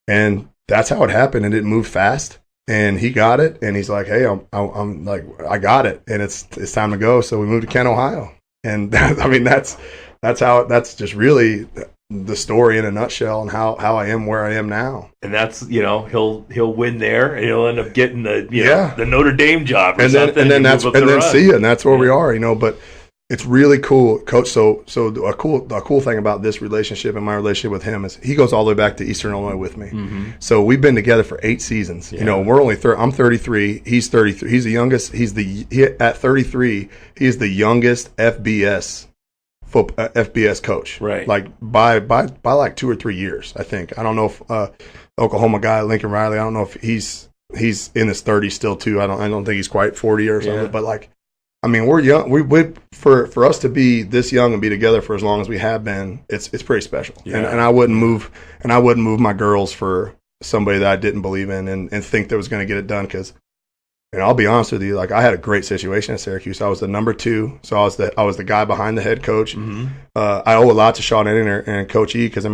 B: And that's how it happened. And it moved fast, and he got it. And he's like, hey, I'm I got it, and it's time to go. So we moved to Kent, Ohio. And that's that's just really the story in a nutshell, and how I am where I am now.
A: And that's he'll win there, and he'll end up getting the the Notre Dame job, and then
B: see you, and that's where we are. But it's really cool, Coach. So a cool thing about this relationship and my relationship with him is he goes all the way back to Eastern Illinois with me. Mm-hmm. So we've been together for 8 seasons. Yeah. We're only I'm 33. He's 33. He's the youngest. At 33. He is the youngest FBS coach, right? By 2 or 3 years, I think. I don't know if Oklahoma guy Lincoln Riley. I don't know if he's in his 30s still too. I don't think he's quite 40 or something. But we're young. We for us to be this young and be together for as long as we have been, it's pretty special. Yeah. And I wouldn't move my girls for somebody that I didn't believe in and think that was going to get it done, because. And I'll be honest with you, I had a great situation at Syracuse. I was the number 2, so I was the guy behind the head coach. Mm-hmm. I owe a lot to Sean Ettinger and Coach E, because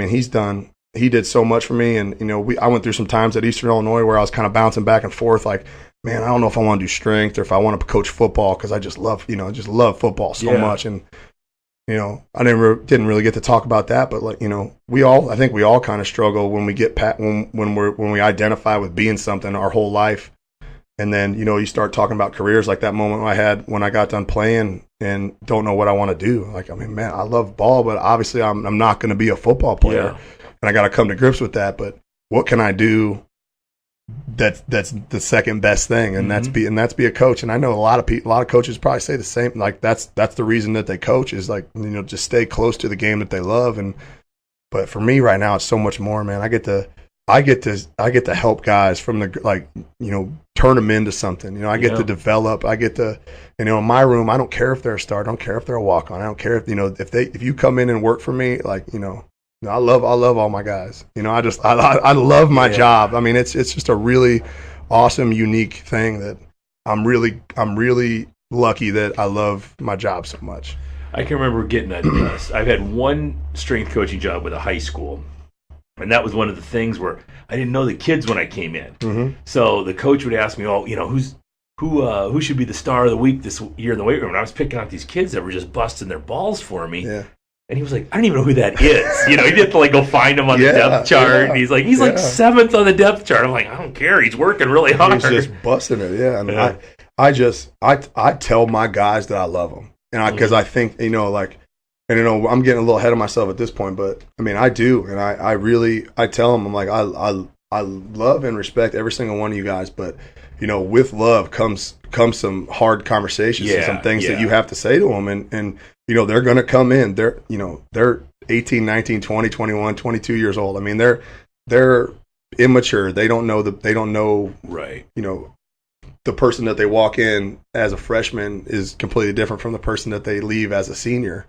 B: he did so much for me. And I went through some times at Eastern Illinois where I was kind of bouncing back and forth, man, I don't know if I want to do strength or if I want to coach football, because I just love football so much. And I didn't really get to talk about that, but I think we all kind of struggle when we get when we identify with being something our whole life. And then, you start talking about careers, like that moment I had when I got done playing and don't know what I want to do. Like, I mean, man, I love ball, but obviously I'm not going to be a football player.
A: Yeah.
B: And I got to come to grips with that. But what can I do that's the second best thing? And that's be a coach. And I know a lot of coaches probably say the same. Like, that's the reason that they coach, is like, just stay close to the game that they love. But for me right now, it's so much more, man. I get to help guys from turn them into something. I get to develop. I get to, in my room, I don't care if they're a star. I don't care if they're a walk on. I don't care if you come in and work for me, I love all my guys. I love my job. I mean, it's just a really awesome, unique thing that I'm really lucky that I love my job so much.
A: I can remember getting I've had one strength coaching job with a high school, and that was one of the things where I didn't know the kids when I came in. Mm-hmm. So the coach would ask me, who should be the star of the week this year in the weight room? And I was picking out these kids that were just busting their balls for me. Yeah. And he was like, I don't even know who that is. He didn't have to go find him on the depth chart. Yeah. And he's like 7th on the depth chart. I'm like, I don't care. He's working really hard.
B: He's just busting it. Yeah. And I tell my guys that I love them. And because I think, I'm getting a little ahead of myself at this point, but I mean, I do. And I tell them, I'm like, I love and respect every single one of you guys, but with love comes some hard conversations and some things that you have to say to them. And they're going to come in. They're 18, 19, 20, 21, 22 years old. I mean, they're immature. They don't know
A: right.
B: The person that they walk in as a freshman is completely different from the person that they leave as a senior.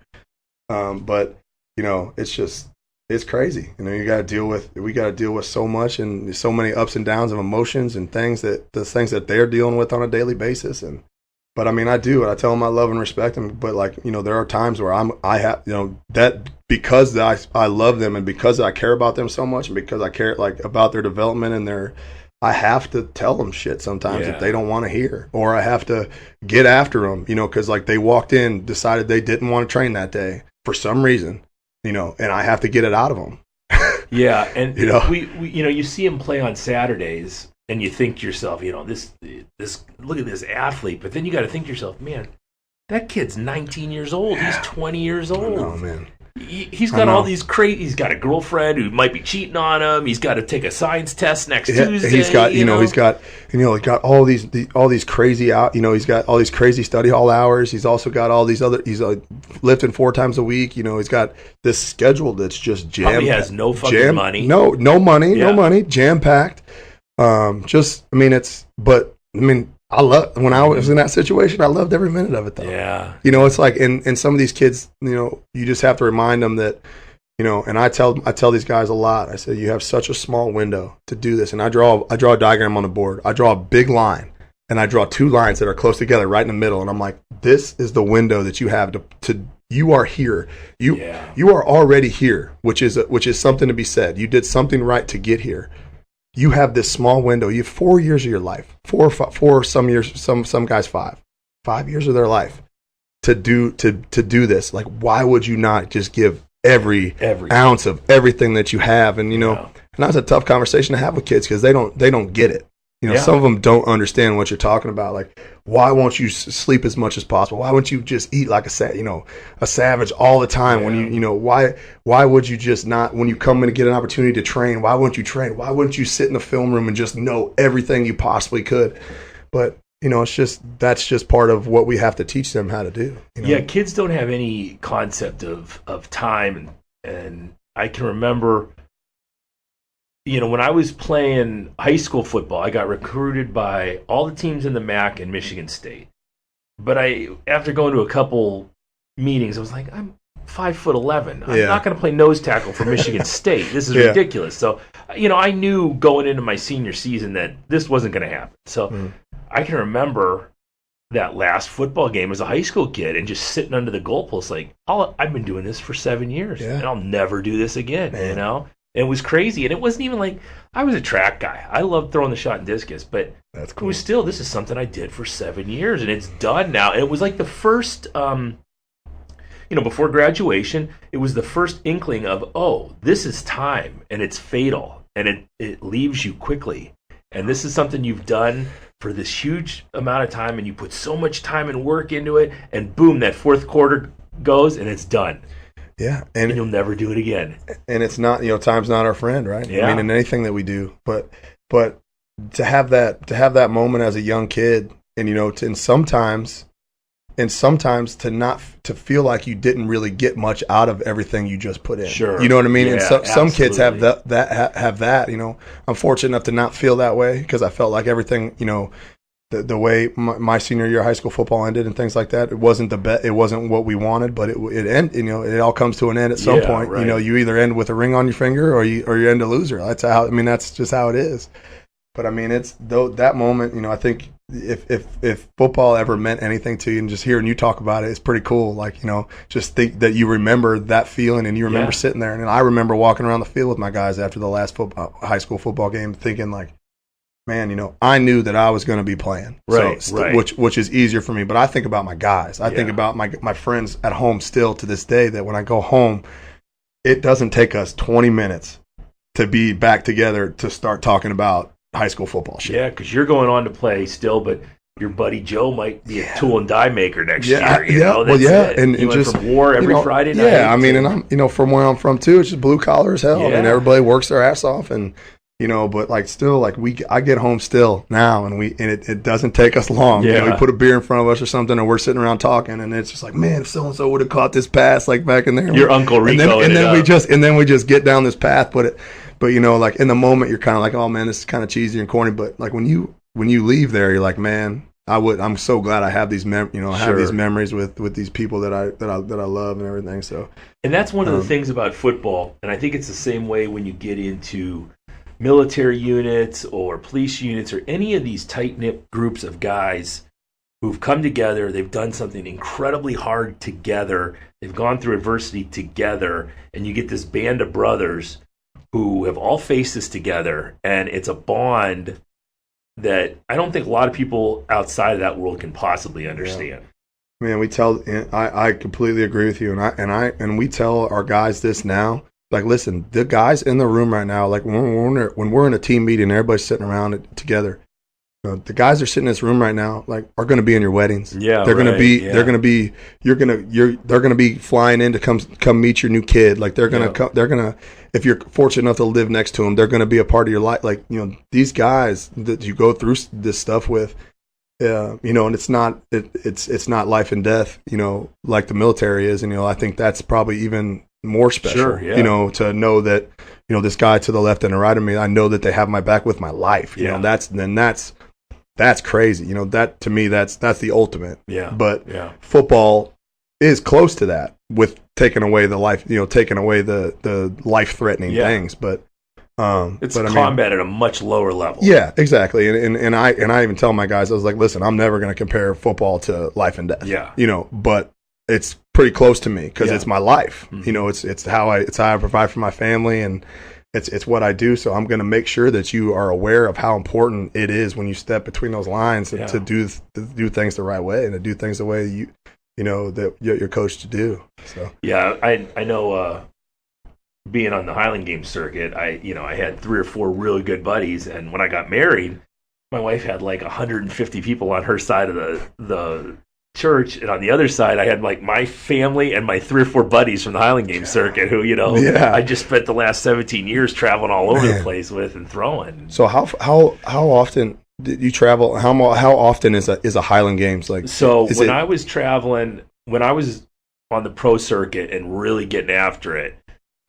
B: But it's crazy. We got to deal with so much and so many ups and downs of emotions and things that they're dealing with on a daily basis. But I mean, I do, and I tell them I love and respect them. But there are times where I have that because I love them and because I care about them so much and because I care about their development and I have to tell them shit sometimes that they don't want to hear, or I have to get after them, because they walked in, decided they didn't want to train that day for some reason, and I have to get it out of them.
A: Yeah, and we you see him play on Saturdays, and you think to yourself, this look at this athlete, but then you got to think to yourself, man, that kid's 19 years old. He's 20 years old.
B: Oh man.
A: He's got all these he's got a girlfriend who might be cheating on him. He's got to take a science test next Tuesday.
B: He's got he's got all these crazy he's got all these crazy study hall hours. He's also got all these other he's lifting 4 times a week. He's got this schedule that's just jam.
A: Probably has no fucking money.
B: No money, jam packed. I love when I was in that situation. I loved every minute of it, though.
A: Yeah.
B: It's like, and some of these kids, you just have to remind them that, and I tell these guys a lot. I say, you have such a small window to do this, and I draw a diagram on the board. I draw a big line, and I draw 2 lines that are close together, right in the middle, and I'm like, this is the window that you have to. You are here. You are already here, which is something to be said. You did something right to get here. You have this small window. You have 4 years of your life, 4 some years, some guys 5 years of their life to do this. Like, why would you not just give every ounce of everything that you have? And and that's a tough conversation to have with kids because they don't get it. Some of them don't understand what you're talking about. Like, why won't you sleep as much as possible? Why won't you just eat like a savage all the time? When why would you just not, when you come in and get an opportunity to train, why wouldn't you train? Why wouldn't you sit in the film room and just know everything you possibly could? But that's just part of what we have to teach them how to do.
A: Yeah, kids don't have any concept of time, and I can remember. When I was playing high school football, I got recruited by all the teams in the MAC and Michigan State. But after going to a couple meetings, I was like, I'm 5'11". I'm not going to play nose tackle for Michigan State. This is ridiculous. So, I knew going into my senior season that this wasn't going to happen. So I can remember that last football game as a high school kid and just sitting under the goalpost like, I've been doing this for 7 years, and I'll never do this again, It was crazy, and it wasn't even like I was a track guy. I loved throwing the shot and discus, but
B: that's cool.
A: It was still, this is something I did for 7 years, and it's done now. And it was like the first, before graduation, it was the first inkling of, this is time, and it's fatal, and it leaves you quickly. And this is something you've done for this huge amount of time, and you put so much time and work into it, and boom, that fourth quarter goes and it's done.
B: Yeah,
A: and you'll never do it again.
B: And it's not, time's not our friend, right?
A: Yeah.
B: I mean, in anything that we do, but to have that moment as a young kid, and and sometimes to feel like you didn't really get much out of everything you just put in.
A: Sure.
B: You know what I mean?
A: Yeah,
B: and some kids have that. I'm fortunate enough to not feel that way, because I felt like everything, the way my senior year of high school football ended and things like that, it wasn't it wasn't what we wanted, but it all comes to an end at some point.
A: Right.
B: You either end with a ring on your finger or you end a loser. That's just how it is. But I mean, it's that moment, I think if football ever meant anything to you, and just hearing you talk about it, it's pretty cool. Like, just think that you remember that feeling, and you remember sitting there. And I remember walking around the field with my guys after the last high school football game, thinking like, man, I knew that I was going to be playing,
A: right?
B: Which is easier for me. But I think about my guys. I think about my friends at home still to this day. That when I go home, it doesn't take us 20 minutes to be back together to start talking about high school football shit.
A: Yeah, because you're going on to play still, but your buddy Joe might be a tool and die maker next year.
B: And
A: just from war every Friday night.
B: Yeah, I mean, and I'm from where I'm from too. It's just blue collar as hell, and everybody works their ass off, and but like still, like I get home still now, and it doesn't take us long.
A: Yeah.
B: We put a beer in front of us or something, and we're sitting around talking, and it's just like, man, if so and so would have caught this pass like back in there.
A: Your Uncle Rico,
B: and then we just get down this path, but like in the moment, you're kind of like, oh man, this is kind of cheesy and corny. But like when you leave there, you're like, man, I'm so glad I have these have these memories with these people that I love and everything. So,
A: and that's one of the things about football, and I think it's the same way when you get into military units or police units or any of these tight-knit groups of guys who've come together. They've done something incredibly hard together. They've gone through adversity together, and you get this band of brothers who have all faced this together, and it's a bond that I don't think a lot of people outside of that world can possibly understand.
B: Man, I completely agree with you, and we tell our guys this now. Like, listen, the guys in the room right now, like when we're in a team meeting, everybody's sitting around it together. The guys that are sitting in this room right now, like, are going to be in your weddings.
A: Yeah,
B: they're going to be. Yeah. They're going to be flying in to come meet your new kid. Like, they're going to come. They're going to, if you're fortunate enough to live next to them, they're going to be a part of your life. Like, these guys that you go through this stuff with, and it's not life and death, like the military is. And I think that's probably even more special.
A: Sure, yeah.
B: To know that this guy to the left and the right of me, I know that they have my back with my life. That's crazy. That to me, that's the ultimate.
A: Yeah.
B: But football is close to that, with taking away the life, taking away the life threatening things. But
A: it's combat at a much lower level.
B: Yeah, exactly. And I even tell my guys, I was like, listen, I'm never going to compare football to life and death.
A: Yeah.
B: But it's pretty close to me because it's my life.
A: Mm-hmm.
B: It's how I provide for my family, and it's what I do. So I'm going to make sure that you are aware of how important it is when you step between those lines to do things the right way, and to do things the way that you're coached to do. So
A: yeah, I know. Being on the Highland Games circuit, I had 3 or 4 really good buddies, and when I got married, my wife had like 150 people on her side of the church, and on the other side I had like my family and my 3 or 4 buddies from the Highland Games circuit who I just spent the last 17 years traveling all over the place with and throwing.
B: So how often did you travel? How often is a Highland Games like?
A: So I was traveling, when I was on the pro circuit and really getting after it,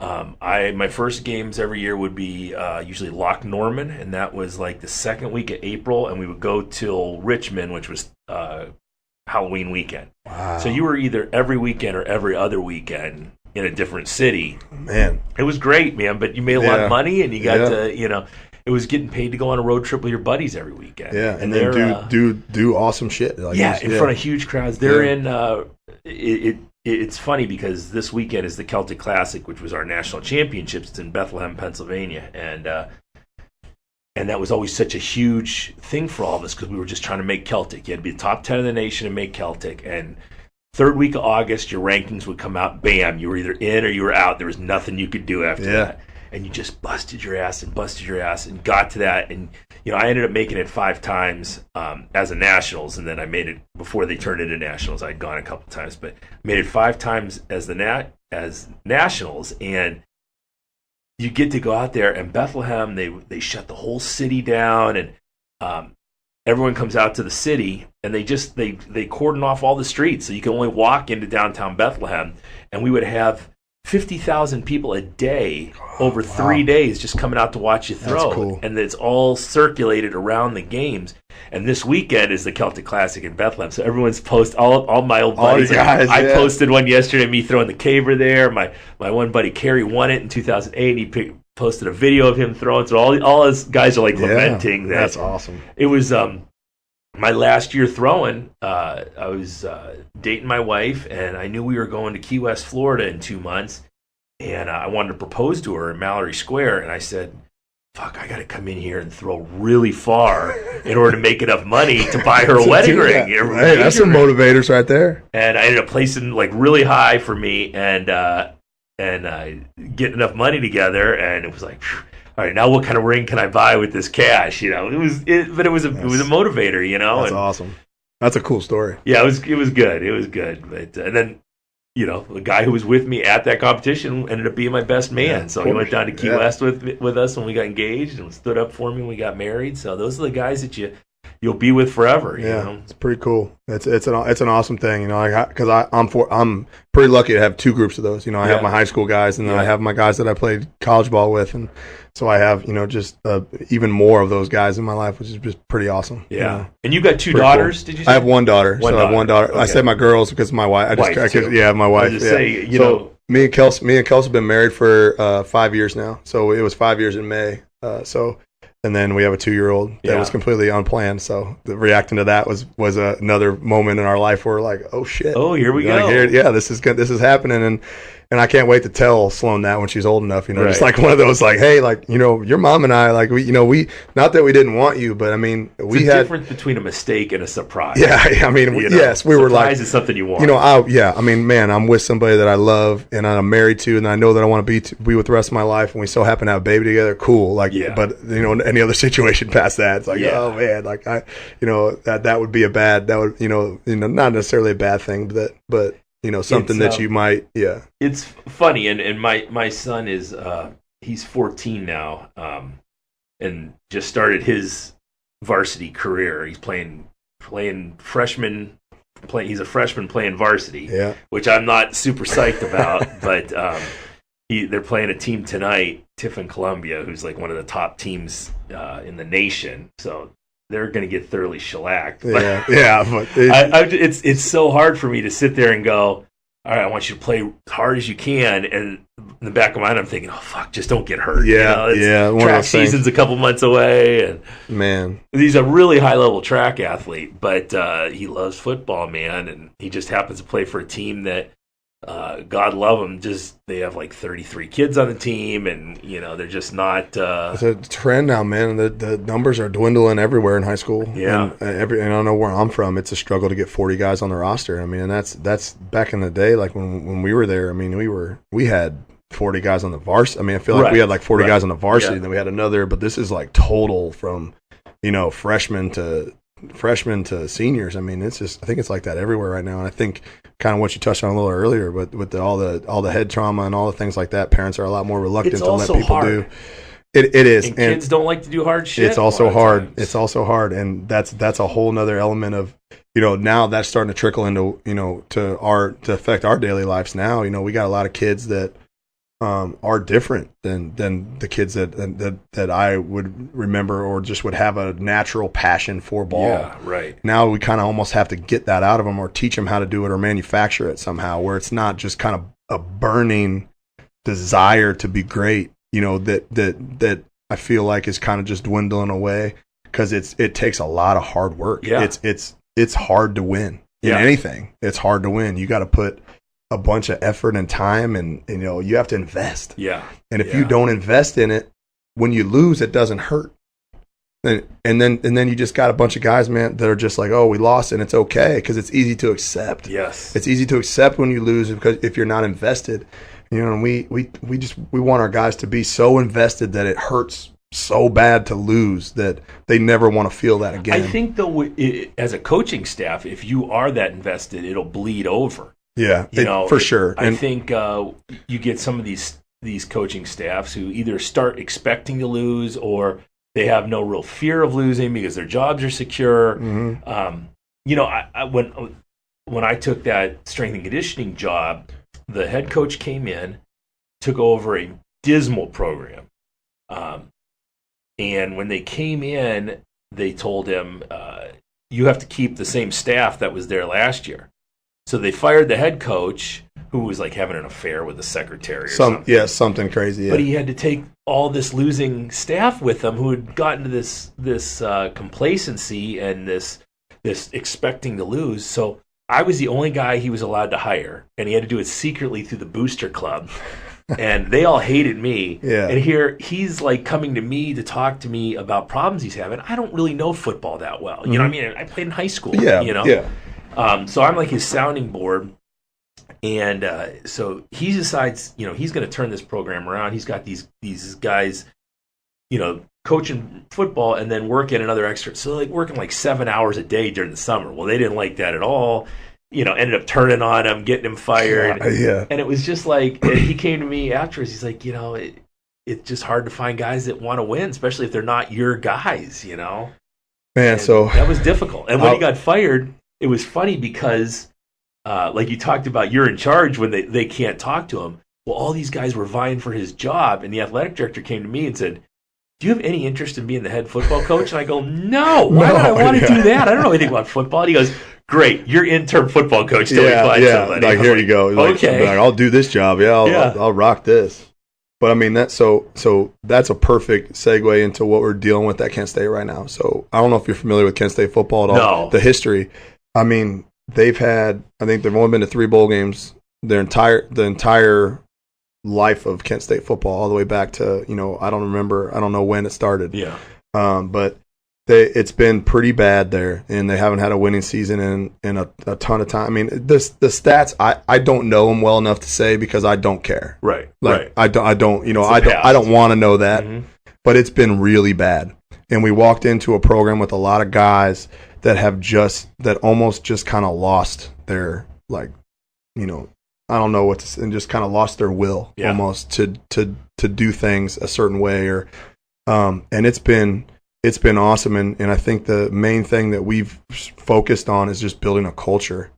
A: my first games every year would be usually Loch Norman, and that was like the second week of April, and we would go till Richmond, which was Halloween weekend.
B: Wow.
A: So you were either every weekend or every other weekend in a different city.
B: Man,
A: it was great, man. But you made a lot of money, and you got to, it was getting paid to go on a road trip with your buddies every weekend.
B: Yeah, and then do awesome shit. Like
A: in front of huge crowds. They're in. It's funny because this weekend is the Celtic Classic, which was our national championships. It's in Bethlehem, Pennsylvania, and that was always such a huge thing for all of us because we were just trying to make Celtic. You had to be the top 10 of the nation and make Celtic. And third week of August, your rankings would come out. Bam, you were either in or you were out. There was nothing you could do after that. and you just busted your ass and got to that. And, I ended up making it 5 times as a nationals, and then I made it before they turned into nationals. I'd gone a couple times, but made it 5 times as as nationals. And you get to go out there, and Bethlehem, they shut the whole city down, and everyone comes out to the city, and they cordon off all the streets, so you can only walk into downtown Bethlehem. And we would have 50,000 people a day over 3 days just coming out to watch you throw.
B: That's cool.
A: And it's all circulated around the games. And this weekend is the Celtic Classic in Bethlehem. So everyone's all my old buddies. I posted one yesterday, me throwing the caver there. My one buddy, Kerry, won it in 2008. He posted a video of him throwing. So all his guys are lamenting that.
B: That's awesome.
A: It was my last year throwing. I was dating my wife, and I knew we were going to Key West, Florida in 2 months, and I wanted to propose to her in Mallory Square, and I said, fuck, I got to come in here and throw really far in order to make enough money to buy her a wedding ring.
B: Hey, that's some motivators right there.
A: And I ended up placing really high for me, and get enough money together, and it was like, all right, now what kind of ring can I buy with this cash? It was a motivator,
B: That's awesome. That's a cool story.
A: Yeah, it was good. It was good. But and then, the guy who was with me at that competition ended up being my best man. So he went down to Key West with us when we got engaged, and stood up for me when we got married. So those are the guys that you'll be with forever. You know?
B: It's pretty cool. It's an awesome thing, because I'm pretty lucky to have 2 groups of those. I have my high school guys, and then I have my guys that I played college ball with, and so I have just even more of those guys in my life, which is just pretty awesome.
A: Yeah, and you got 2 daughters? Cool. Did you say?
B: I have one daughter. I have one daughter. Okay. I said my girls because of my wife. My wife. Me and Kelsey have been married for 5 years now. So it was 5 years in May. And then we have a 2-year-old that was completely unplanned. So reacting to that was another moment in our life where we're like, oh shit.
A: Oh, here we go.
B: This is good. This is happening. And I can't wait to tell Sloan that when she's old enough, just like one of those, like, hey, like, your mom and I, like, we not that we didn't want you, but I mean, we had
A: difference between a mistake and a surprise.
B: Yeah. I mean, yes, we were like,
A: surprise is something you want.
B: I mean, man, I'm with somebody that I love and I'm married to, and I know that I want to be with the rest of my life, and we so happen to have a baby together. Cool. Like, but any other situation past that, it's like, oh man, like that would be not necessarily a bad thing, but something that you might,
A: It's funny, and my son is he's 14 now, and just started his varsity career. He's playing freshman. He's a freshman playing varsity, which I'm not super psyched about. But they're playing a team tonight, Tiffin Columbia, who's like one of the top teams in the nation. So they're going to get thoroughly shellacked. But it's so hard for me to sit there and go, all right, I want you to play as hard as you can. And in the back of my mind, I'm thinking, oh, fuck, just don't get hurt. Track season's a couple months away. And
B: man,
A: he's a really high-level track athlete, but he loves football, man. And he just happens to play for a team that, God love them, they have like 33 kids on the team, and they're just not.
B: It's a trend now, man. The numbers are dwindling everywhere in high school.
A: Yeah,
B: and I don't know where I'm from. It's a struggle to get 40 guys on the roster. I mean, and that's back in the day, like when we were there. I mean, we had 40 guys on the varsity. I mean, I feel like we had like 40 guys on the varsity, and then we had another. But this is like total from freshmen to seniors. I mean, it's just, I think it's like that everywhere right now. And I think kind of what you touched on a little earlier, but with all the head trauma and all the things like that, parents are a lot more reluctant to let people do. It is.
A: And kids don't like to do hard shit.
B: It's also hard. It's also hard. And that's a whole nother element of, now that's starting to trickle into, to affect our daily lives now. We got a lot of kids that are different than the kids that I would remember or just would have a natural passion for ball.
A: Yeah, right.
B: Now we kind of almost have to get that out of them or teach them how to do it or manufacture it somehow, where it's not just kind of a burning desire to be great, that I feel like is kind of just dwindling away, because it takes a lot of hard work.
A: Yeah.
B: It's hard to win in anything. It's hard to win. You got to put a bunch of effort and time, and you have to invest.
A: Yeah.
B: And if you don't invest in it, when you lose, it doesn't hurt. And then you just got a bunch of guys, man, that are just like, oh, we lost, and it's okay, because it's easy to accept.
A: Yes.
B: It's easy to accept when you lose, because if you're not invested, and we want our guys to be so invested that it hurts so bad to lose that they never want to feel that again.
A: I think though, as a coaching staff, if you are that invested, it'll bleed over.
B: Yeah, for sure.
A: I think you get some of these coaching staffs who either start expecting to lose or they have no real fear of losing because their jobs are secure. Mm-hmm. When I took that strength and conditioning job, the head coach came in, took over a dismal program. And when they came in, they told him, you have to keep the same staff that was there last year. So they fired the head coach, who was like having an affair with the secretary or something.
B: Yeah, something crazy. Yeah.
A: But he had to take all this losing staff with him who had gotten to this complacency and this expecting to lose. So I was the only guy he was allowed to hire, and he had to do it secretly through the booster club. And they all hated me.
B: Yeah.
A: And here he's like coming to me to talk to me about problems he's having. I don't really know football that well. Mm-hmm. You know what I mean? I played in high school.
B: Yeah.
A: Yeah. So I'm like his sounding board. And so he decides, he's going to turn this program around. He's got these guys, coaching football and then working another extra. So like working like 7 hours a day during the summer. Well, they didn't like that at all. Ended up turning on him, getting him fired.
B: Yeah.
A: And it was just like, and he came to me afterwards. He's like, it's just hard to find guys that want to win, especially if they're not your guys, Man, and
B: so
A: that was difficult. And when he got fired, it was funny because, like you talked about, you're in charge when they can't talk to him. Well, all these guys were vying for his job, and the athletic director came to me and said, do you have any interest in being the head football coach? And I go, no. Why would I want to do that? I don't know anything about football. And he goes, great, you're interim football coach till we find somebody.
B: Like, here you go.
A: Okay.
B: I'll do this job. I'll rock this. But I mean, that's so that's a perfect segue into what we're dealing with at Kent State right now. So I don't know if you're familiar with Kent State football at all.
A: No.
B: The history. I mean, they've only been to 3 bowl games the entire life of Kent State football, all the way back to, I don't know when it started.
A: Yeah.
B: But it's been pretty bad there, and they haven't had a winning season in a ton of time. I mean, the stats, I don't know them well enough to say because I don't care.
A: Right.
B: Like, I don't I don't want to know that. Mm-hmm. But it's been really bad. And we walked into a program with a lot of guys that almost just kind of lost their, I don't know what to say, and just kind of lost their will almost to do things a certain way, or and it's been awesome, and I think the main thing that we've focused on is just building a culture,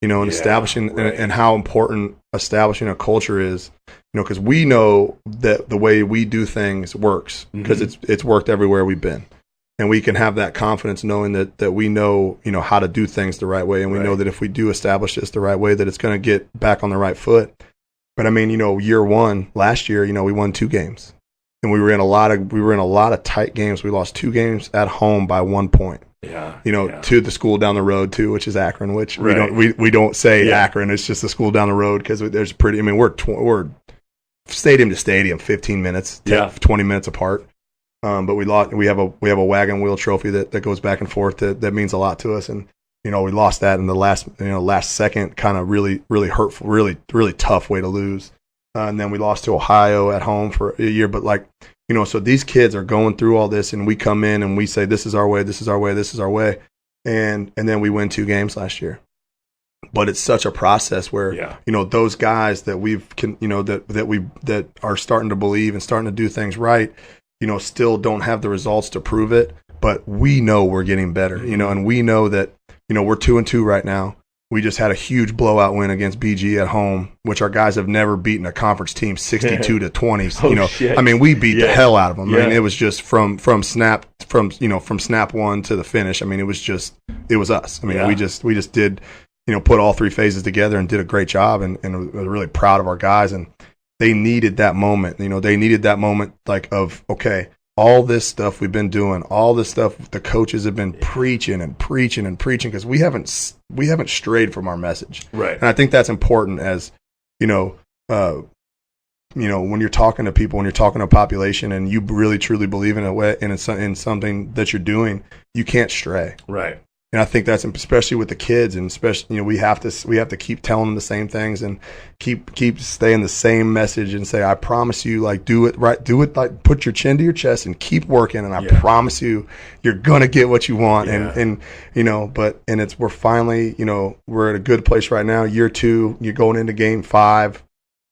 B: and establishing and how important establishing a culture is, because we know that the way we do things works because it's worked everywhere we've been. And we can have that confidence knowing that we know, how to do things the right way. And we know that if we do establish this the right way, that it's going to get back on the right foot. But I mean, year one, last year, we won 2 games. And we were in a lot of tight games. We lost 2 games at home by 1 point.
A: Yeah.
B: To the school down the road too, which is Akron, which we don't say Akron. It's just the school down the road because there's we're stadium to stadium, 15 minutes, 20 minutes apart. But we lost. We have a wagon wheel trophy that goes back and forth that means a lot to us, and we lost that in the last second, kind of really hurtful, really tough way to lose, and then we lost to Ohio at home for a year. But so these kids are going through all this, and we come in and we say this is our way, this is our way, this is our way, and then we win 2 games last year. But it's such a process where those guys that that are starting to believe and starting to do things right, still don't have the results to prove it, but we know we're getting better, and we know that, we're 2-2 right now. We just had a huge blowout win against BG at home, which our guys have never beaten a conference team 62-20.
A: Shit.
B: I mean, we beat the hell out of them. I mean, it was just from snap one to the finish. I mean, it was us. I mean, we just did, put all 3 phases together and did a great job, and was really proud of our guys. And they needed that moment. They needed that moment of, okay, all this stuff we've been doing, all this stuff the coaches have been preaching because we haven't strayed from our message.
A: Right.
B: And I think that's important as, when you're talking to people, when you're talking to a population and you really truly believe in a way, in something that you're doing, you can't stray.
A: Right.
B: And I think that's especially with the kids, and especially, we have to keep telling them the same things and keep saying the same message and say, I promise you, like, do it right, like, put your chin to your chest and keep working, and I promise you, you're gonna get what you want. And we're finally, we're at a good place right now. Year 2, you're going into game 5,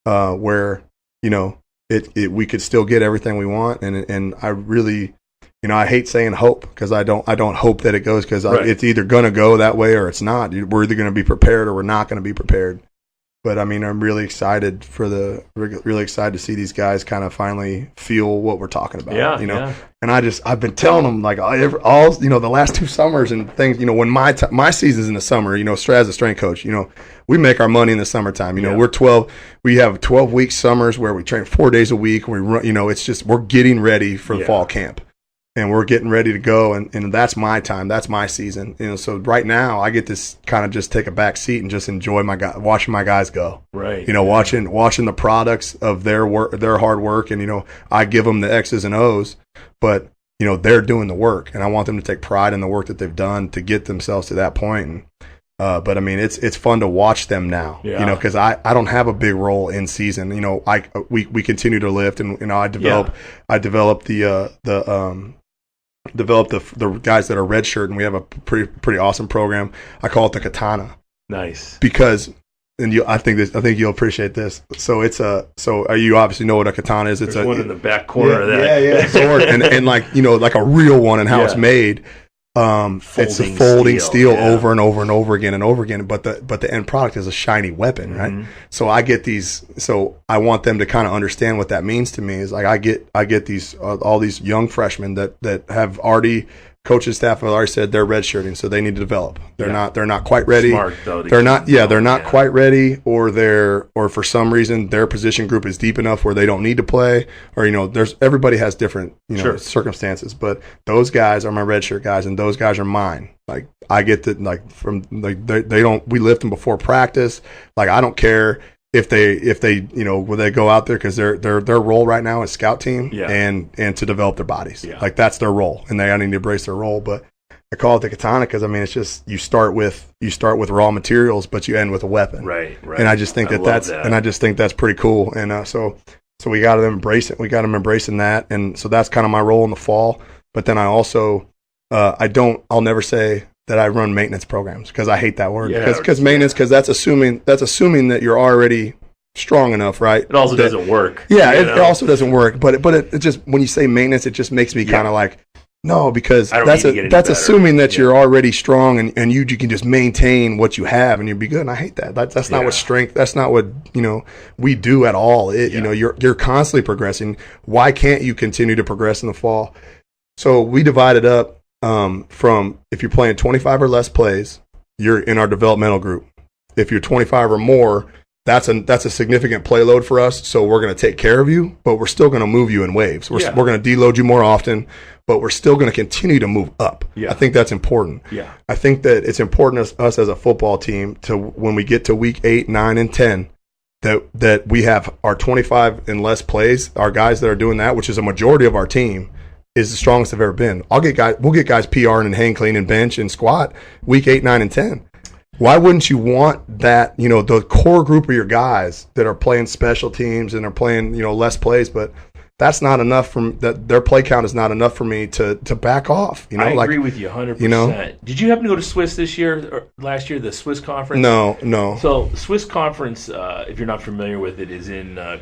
B: where we could still get everything we want, and I really. I hate saying hope, because I don't hope that it goes, because it's either going to go that way or it's not. We're either going to be prepared or we're not going to be prepared. But I mean, I'm really excited really excited to see these guys kind of finally feel what we're talking about.
A: Yeah.
B: And I've been telling them, like, all the last 2 summers and things. When my season's in the summer, as a strength coach, we make our money in the summertime. We have 12-week summers where we train 4 days a week. We run. It's just, we're getting ready for fall camp. And we're getting ready to go, and that's my time. That's my season. So right now I get to kind of just take a back seat and just enjoy watching my guys go.
A: Right.
B: Watching the products of their work, their hard work, and I give them the X's and O's, but they're doing the work, and I want them to take pride in the work that they've done to get themselves to that point. But I mean, it's fun to watch them now, because I don't have a big role in season. We continue to lift, and I develop the guys that are redshirt, and we have a pretty awesome program. I call it the Katana.
A: Nice.
B: Because, and I think you'll appreciate this. So you obviously know what a katana is. It's
A: There's one in the back corner of that.
B: Yeah, sword, and like a real one, and how it's made. It's a folding steel over and over and over again and over again. But the end product is a shiny weapon, right? Mm-hmm. So I get these. So I want them to kind of understand what that means to me. Is like I get these all these young freshmen that have already. Coaching staff have already said they're redshirting, so they need to develop. They're not quite ready.
A: Smart, though,
B: they're not quite ready, or for some reason their position group is deep enough where they don't need to play, or everybody has different circumstances. But those guys are my redshirt guys, and those guys are mine. Like I get that, like from like they don't, we lift them before practice. Like I don't care if they when they go out there, because their role right now is scout team and to develop their bodies. Like that's their role, and they need to embrace their role. But I call it the katana because I mean it's just you start with raw materials, but you end with a weapon.
A: Right.
B: And I just think that's pretty cool. And so we got to embrace it. We got them embracing that, and so that's kind of my role in the fall. But then I also I'll never say that I run maintenance programs, because I hate that word. Because maintenance, because that's assuming that you're already strong enough, right?
A: It also doesn't work.
B: Yeah, it also doesn't work. But it just, when you say maintenance, it just makes me kind of like, no, because that's assuming that you're already strong and you can just maintain what you have and you'll be good. And I hate that. That's not what strength. That's not what we do at all. You're constantly progressing. Why can't you continue to progress in the fall? So we divide it up. From if you're playing 25 or less plays, you're in our developmental group. If you're 25 or more, that's a significant play load for us. So we're going to take care of you, but we're still going to move you in waves. We're going to deload you more often, but we're still going to continue to move up. I think that's important. I think that it's important us as a football team to, when we get to week 8, 9, and 10, that we have our 25 and less plays, our guys that are doing that, which is a majority of our team, is the strongest I've ever been. We'll get guys PRing and hang clean and bench and squat week 8, 9, and 10. Why wouldn't you want that, the core group of your guys that are playing special teams and are playing, less plays, but that's not enough their play count is not enough for me to back off.
A: I agree with you 100%. Did you happen to go to Swiss this year or last year, the Swiss conference?
B: No.
A: So Swiss conference, if you're not familiar with it, is in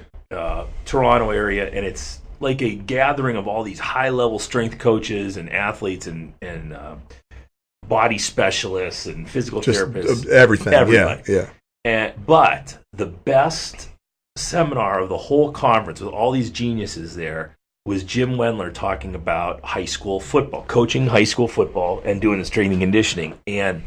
A: Toronto area, and it's like a gathering of all these high-level strength coaches and athletes and body specialists and physical therapists.
B: Everything.
A: Yeah. But the best seminar of the whole conference with all these geniuses there was Jim Wendler talking about high school football, coaching high school football and doing the strength and conditioning. And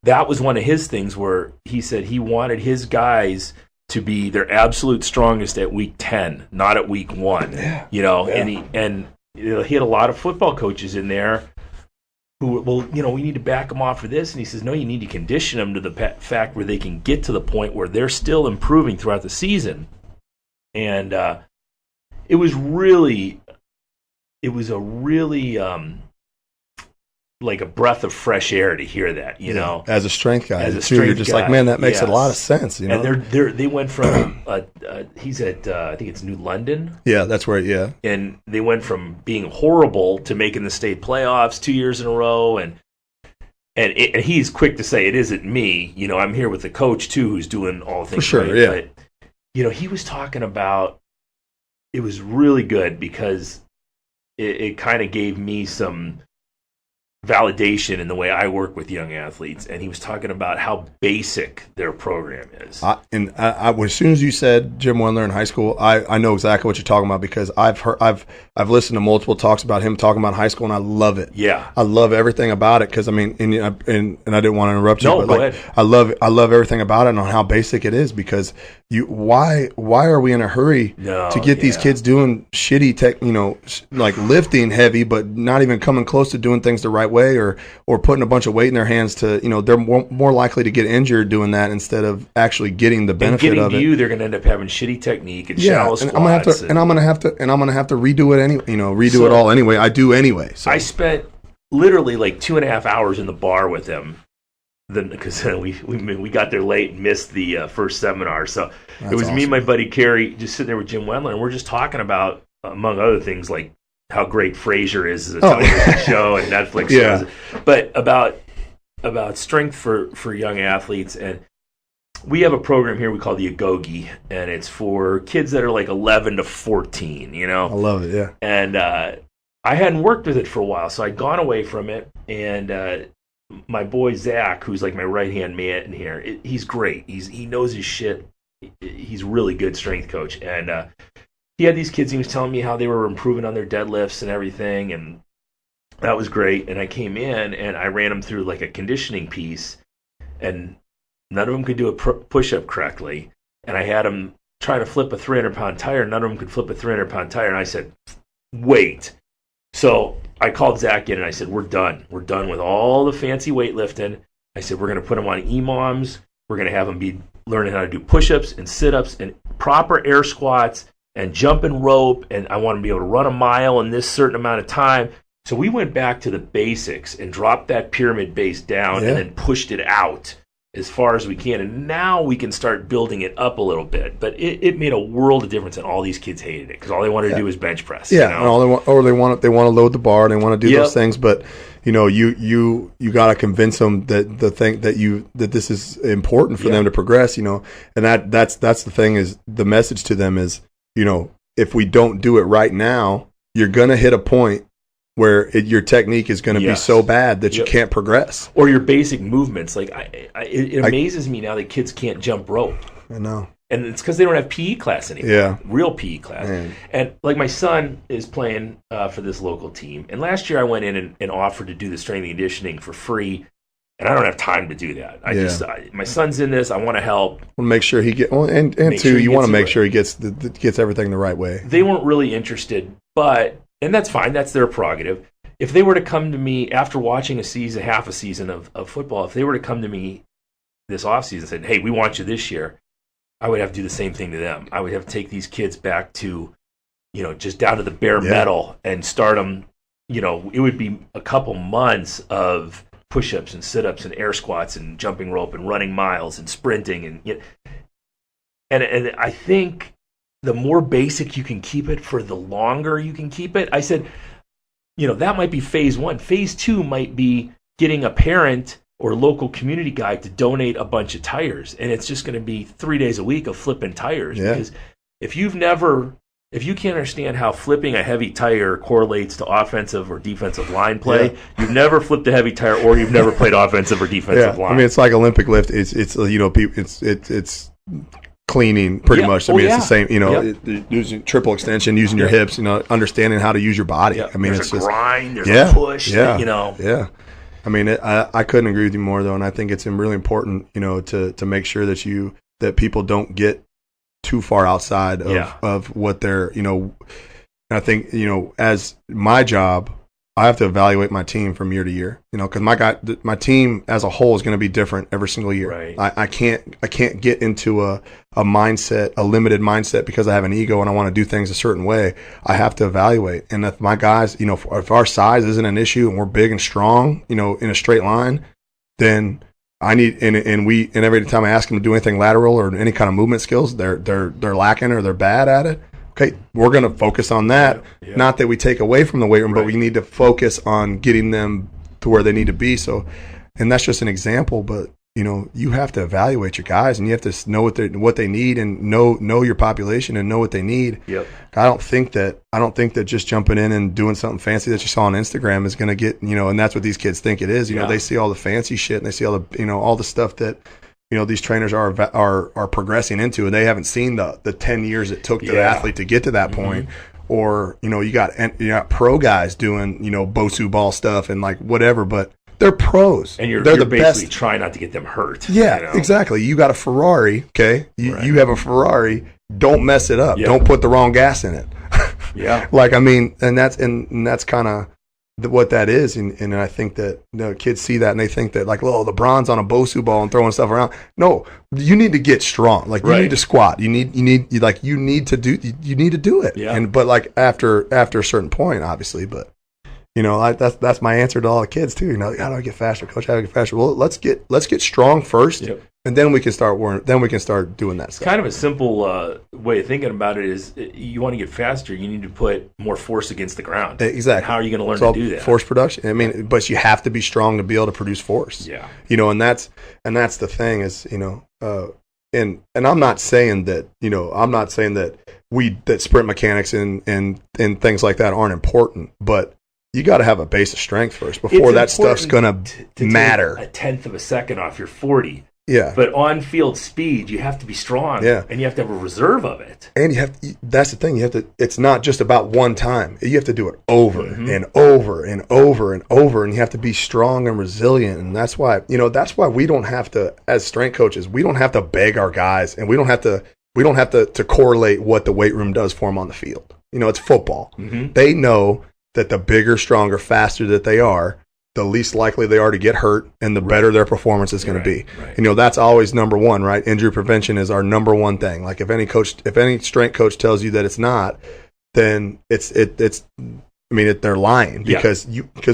A: that was one of his things where he said he wanted his guys to be their absolute strongest at week 10, not at week 1. And he had a lot of football coaches in there who, we need to back them off for this. And he says, no, you need to condition them to the fact where they can get to the point where they're still improving throughout the season. And it was a really like a breath of fresh air to hear that, you know.
B: As a strength guy,
A: As a
B: too,
A: strength
B: you're just
A: guy,
B: like, man, that makes
A: yes.
B: a lot of sense. You know,
A: And they went from he's at I think it's New London.
B: yeah, that's where, yeah,
A: And they went from being horrible to making the state playoffs 2 years in a row, and he's quick to say it isn't me. You know, I'm here with the coach too, who's doing all things
B: for sure,
A: right.
B: yeah.
A: But you know, he was talking about it was really good because it kind of gave me some validation in the way I work with young athletes, and he was talking about how basic their program is.
B: As soon as you said Jim Wendler in high school, I know exactly what you're talking about because I've listened to multiple talks about him talking about high school, and I love it.
A: Yeah,
B: I love everything about it because I mean, and I didn't want to interrupt you,
A: no,
B: but
A: go
B: like
A: ahead.
B: I love everything about it and on how basic it is because why are we in a hurry to get these kids doing shitty tech, you know, like lifting heavy, but not even coming close to doing things the right way or putting a bunch of weight in their hands to, you know, they're more likely to get injured doing that instead of actually getting the benefit of it.
A: They're going to end up having shitty technique and shallow squats.
B: I'm gonna have to redo it anyway. You know, redo it all anyway. I do anyway. So
A: I spent literally like 2.5 hours in the bar with him. Because we got there late and missed the first seminar, so it was awesome. Me and my buddy Kerry just sitting there with Jim Wendler, and we're just talking about, among other things, like how great Frasier is as a television show and Netflix shows, but about strength for young athletes. And we have a program here we call the Agogi, and it's for kids that are like 11 to 14. You know,
B: I love it. Yeah,
A: and I hadn't worked with it for a while, so I'd gone away from it, and my boy Zach, who's like my right-hand man in here, he's great. He knows his shit. He's a really good strength coach. And he had these kids, he was telling me how they were improving on their deadlifts and everything, and that was great. And I came in, and I ran them through like a conditioning piece, and none of them could do a push-up correctly. And I had them try to flip a 300-pound tire. None of them could flip a 300-pound tire. And I said, wait. So I called Zach in and I said, we're done. We're done with all the fancy weightlifting. I said, we're going to put them on EMOMs. We're going to have them be learning how to do push-ups and sit-ups and proper air squats and jumping rope. And I want them to be able to run a mile in this certain amount of time. So we went back to the basics and dropped that pyramid base down and then pushed it out as far as we can. And now we can start building it up a little bit. But it made a world of difference, and all these kids hated it because all they wanted to do was bench press.
B: Yeah,
A: you know?
B: and all they want to load the bar, and they want to do those things. But you know, you got to convince them that that this is important for them to progress. You know, and that's the thing is the message to them is, you know, if we don't do it right now, you're gonna hit a point where your technique is going to be so bad that you can't progress.
A: Or your basic movements. Like it amazes me now that kids can't jump rope.
B: I know.
A: And it's because they don't have PE class anymore. Yeah. Real PE class. Man. And like my son is playing for this local team. And last year I went in and offered to do the strength and conditioning for free. And I don't have time to do that. My son's in this. I want to help.
B: Want to make sure he get and too. You want to make sure he gets everything the right way.
A: They weren't really interested, and that's fine. That's their prerogative. If they were to come to me after watching half a season of football, if they were to come to me this offseason and said, hey, we want you this year, I would have to do the same thing to them. I would have to take these kids back to, you know, just down to the bare metal and start them, you know, it would be a couple months of push-ups and sit-ups and air squats and jumping rope and running miles and sprinting. And I think the more basic you can keep it for the longer you can keep it. I said, you know, that might be phase 1. Phase 2 might be getting a parent or local community guy to donate a bunch of tires. And it's just going to be 3 days a week of flipping tires. Yeah. Because if you can't understand how flipping a heavy tire correlates to offensive or defensive line play, you've never flipped a heavy tire or you've never played offensive or defensive line.
B: I mean, it's like Olympic lift. It's you know, it's cleaning pretty much. I mean, it's the same, you know, using triple extension, using your hips, you know, understanding how to use your body. I mean,
A: there's a grind, there's a push, you know.
B: Yeah. I mean, I couldn't agree with you more, though, and I think it's really important, you know, to make sure that people don't get too far outside of what they're, you know. And I think, you know, as my job, I have to evaluate my team from year to year, because my team as a whole is going to be different every single year.
A: Right.
B: I can't get into a mindset, a limited mindset, because I have an ego and I want to do things a certain way. I have to evaluate. And if my guys, if our size isn't an issue and we're big and strong, in a straight line, then I need, and every time I ask them to do anything lateral or any kind of movement skills, they're lacking or they're bad at it. Okay, we're going to focus on that. Yeah. Not that we take away from the weight room, but we need to focus on getting them to where they need to be. So, and that's just an example, but you have to evaluate your guys, and you have to know what they need, and know your population and know what they need.
A: Yep.
B: I don't think that just jumping in and doing something fancy that you saw on Instagram is going to get, and that's what these kids think it is. They see all the fancy shit, and they see all the all the stuff that these trainers are progressing into, and they haven't seen the 10 years it took the athlete to get to that point. Or you got pro guys doing Bosu ball stuff and like whatever, but they're pros,
A: and
B: they're the
A: basically
B: best.
A: Trying not to get them hurt.
B: Yeah, exactly. You got a Ferrari, okay? You have a Ferrari. Don't mess it up. Yeah. Don't put the wrong gas in it.
A: Yeah,
B: and that's kind of what that is, and I think that kids see that and they think that like, oh, LeBron's on a Bosu ball and throwing stuff around. No, you need to get strong. Like you need to squat. You need to do it. Yeah. But like after a certain point, obviously. But that's my answer to all the kids too. How do I get faster, coach? How do I get faster? Well, let's get strong first. Yep. And then we can start doing that stuff.
A: Kind of a simple way of thinking about it is, you want to get faster, you need to put more force against the ground.
B: Exactly.
A: How are you going to learn to do that?
B: Force production. I mean, but you have to be strong to be able to produce force.
A: Yeah.
B: And that's the thing is, and I'm not saying that that sprint mechanics and things like that aren't important, but you got to have a base of strength first before that stuff's going to matter.
A: Take a tenth of a second off your 40.
B: Yeah.
A: But on field speed, you have to be strong.
B: Yeah.
A: And you have to have a reserve of it.
B: And that's the thing. It's not just about one time. You have to do it over and over and over and over. And you have to be strong and resilient. And that's why we don't have to, as strength coaches, we don't have to beg our guys, and we don't have to correlate what the weight room does for them on the field. It's football. Mm-hmm. They know that the bigger, stronger, faster that they are, the least likely they are to get hurt, and the better their performance is going to be. Right. That's always number one, right? Injury prevention is our number one thing. Like if any strength coach tells you that it's not, then they're lying, because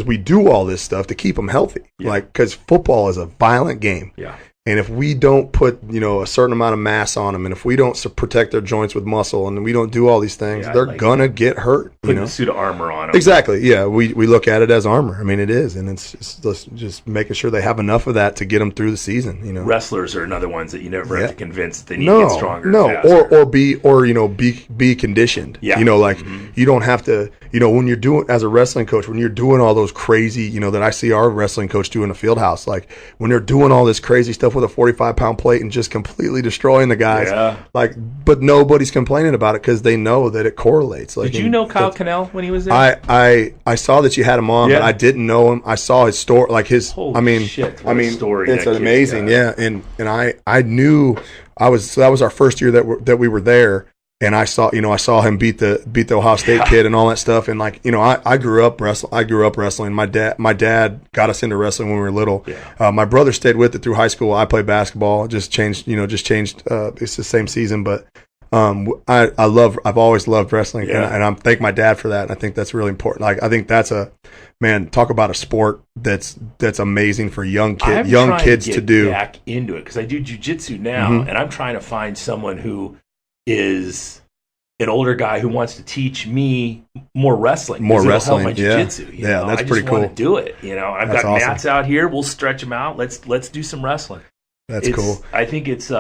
B: we do all this stuff to keep them healthy. Yeah. Like, because football is a violent game. Yeah. And if we don't put, a certain amount of mass on them, and if we don't protect their joints with muscle, and we don't do all these things, they're going to get hurt.
A: Putting a suit of armor on them.
B: Exactly. Yeah. We look at it as armor. I mean, it is. And it's just making sure they have enough of that to get them through the season.
A: Wrestlers are another ones that you never have to convince that they need to get stronger.
B: Be conditioned.
A: Yeah.
B: You don't have to, when you're doing, as a wrestling coach, when you're doing all those crazy, that I see our wrestling coach do in the field house, like when they're doing all this crazy stuff with a 45-pound plate and just completely destroying the guys. Yeah. But nobody's complaining about it because they know that it correlates.
A: Did you know Kyle Cannell when he was there?
B: I saw that you had him on, but I didn't know him. I saw his story, like his.
A: Holy shit! Story.
B: It's amazing, yeah. And I knew that was our first year that we were there. And I saw him beat the Ohio State kid and all that stuff. And I grew up wrestling. My dad got us into wrestling when we were little. Yeah. My brother stayed with it through high school. I played basketball. Just changed. It's the same season, but I've always loved wrestling, and I thank my dad for that. And I think that's really important. Like, I think that's talk about a sport that's amazing for young kids to do.
A: Back into it, because I do jiu-jitsu now, and I'm trying to find someone who is an older guy who wants to teach me more wrestling. Help my jiu-jitsu.
B: That's pretty cool.
A: I just want to do it. I've got awesome mats out here. We'll stretch them out. Let's do some wrestling.
B: That's cool.
A: I think it's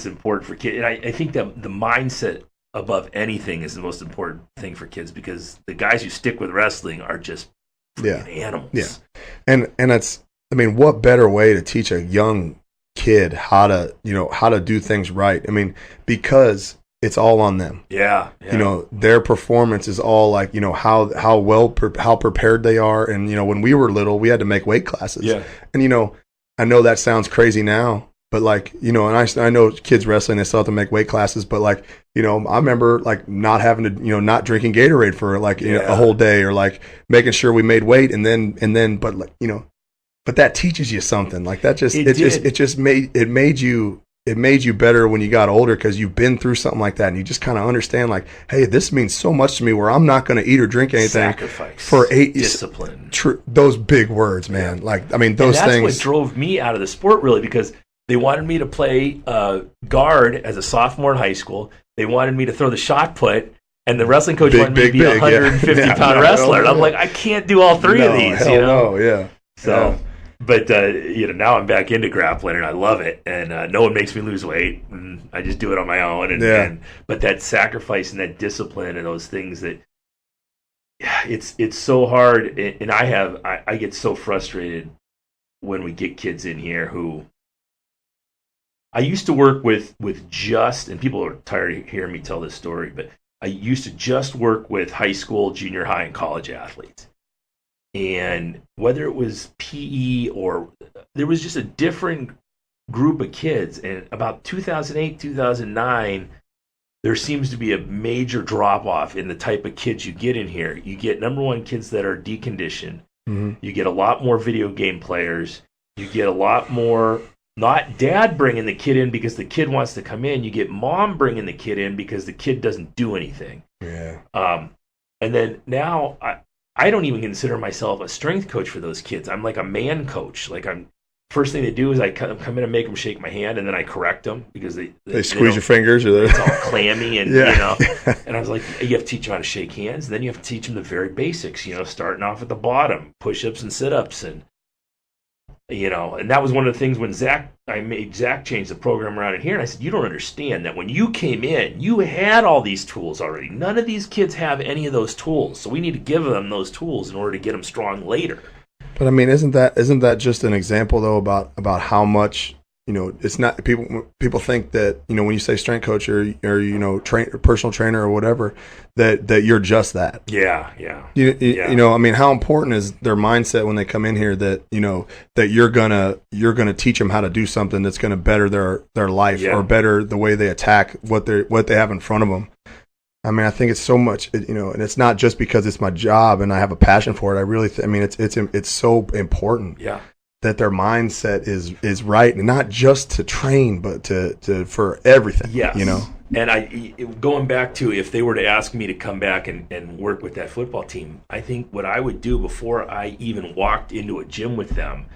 A: important for kids. And I think that the mindset above anything is the most important thing for kids, because the guys who stick with wrestling are just animals.
B: Yeah. And that's, what better way to teach a young kid how to do things right? Because it's all on them.
A: Yeah.
B: Their performance is all like, how prepared they are. And when we were little, we had to make weight classes. Yeah. And I know that sounds crazy now, But like, you know, and I know kids wrestling, they still have to make weight classes, but like, you know, I remember like not having to, you know, not drinking Gatorade for like you know, a whole day, or like making sure we made weight, and then, but like, you know, but that teaches you something. Like that just, it made you better when you got older, because you've been through something like that, and you just kind of understand like, hey, this means so much to me, where I'm not going to eat or drink anything.
A: Sacrifice,
B: for 8
A: discipline.
B: Those big words, man. Like, I mean, those
A: and that's
B: things.
A: what drove me out of the sport, really, because they wanted me to play guard as a sophomore in high school. They wanted me to throw the shot put, and the wrestling coach wanted me to be a 150-pound wrestler. And I'm like, I can't do all three of these.
B: Hell
A: you know?
B: No, yeah.
A: So.
B: Yeah.
A: But, you know, now I'm back into grappling, and I love it. And no one makes me lose weight. And I just do it on my own. But that sacrifice and that discipline and those things that, it's so hard. And I get so frustrated when we get kids in here who, I used to work with just, and people are tired of hearing me tell this story, but I used to just work with high school, junior high, and college athletes. And whether it was PE or there was just a different group of kids. And about 2008, 2009, there seems to be a major drop off in the type of kids you get in here. You get, number one, kids that are deconditioned. Mm-hmm. You get a lot more video game players. You get a lot more, not dad bringing the kid in because the kid wants to come in. You get mom bringing the kid in because the kid doesn't do anything.
B: Yeah.
A: And then now I don't even consider myself a strength coach for those kids. I'm like a man coach. Like, first thing they do is I come in and make them shake my hand, and then I correct them because they
B: squeeze your fingers, or
A: it's all clammy, and you know. And I was like, you have to teach them how to shake hands. Then you have to teach them the very basics. You know, starting off at the bottom, push-ups and sit-ups, and you know. And that was one of the things when I made Zach change the program around in here, and I said, you don't understand that when you came in, you had all these tools already. None of these kids have any of those tools, so we need to give them those tools in order to get them strong later.
B: But I mean, isn't that just an example though about how much, you know, it's not, people think that, you know, when you say strength coach or you know, personal trainer or whatever, that you're just that.
A: Yeah.
B: You know, I mean, how important is their mindset when they come in here, that, you know, that you're gonna teach them how to do something that's gonna better their life, or better the way they attack what they have in front of them. I mean, I think it's so much, you know, and it's not just because it's my job and I have a passion for it. I really, I mean, it's so important.
A: Yeah.
B: That their mindset is right, and not just to train, but to for everything.
A: Yes.
B: You know.
A: And going back to, if they were to ask me to come back and work with that football team, I think what I would do before I even walked into a gym with them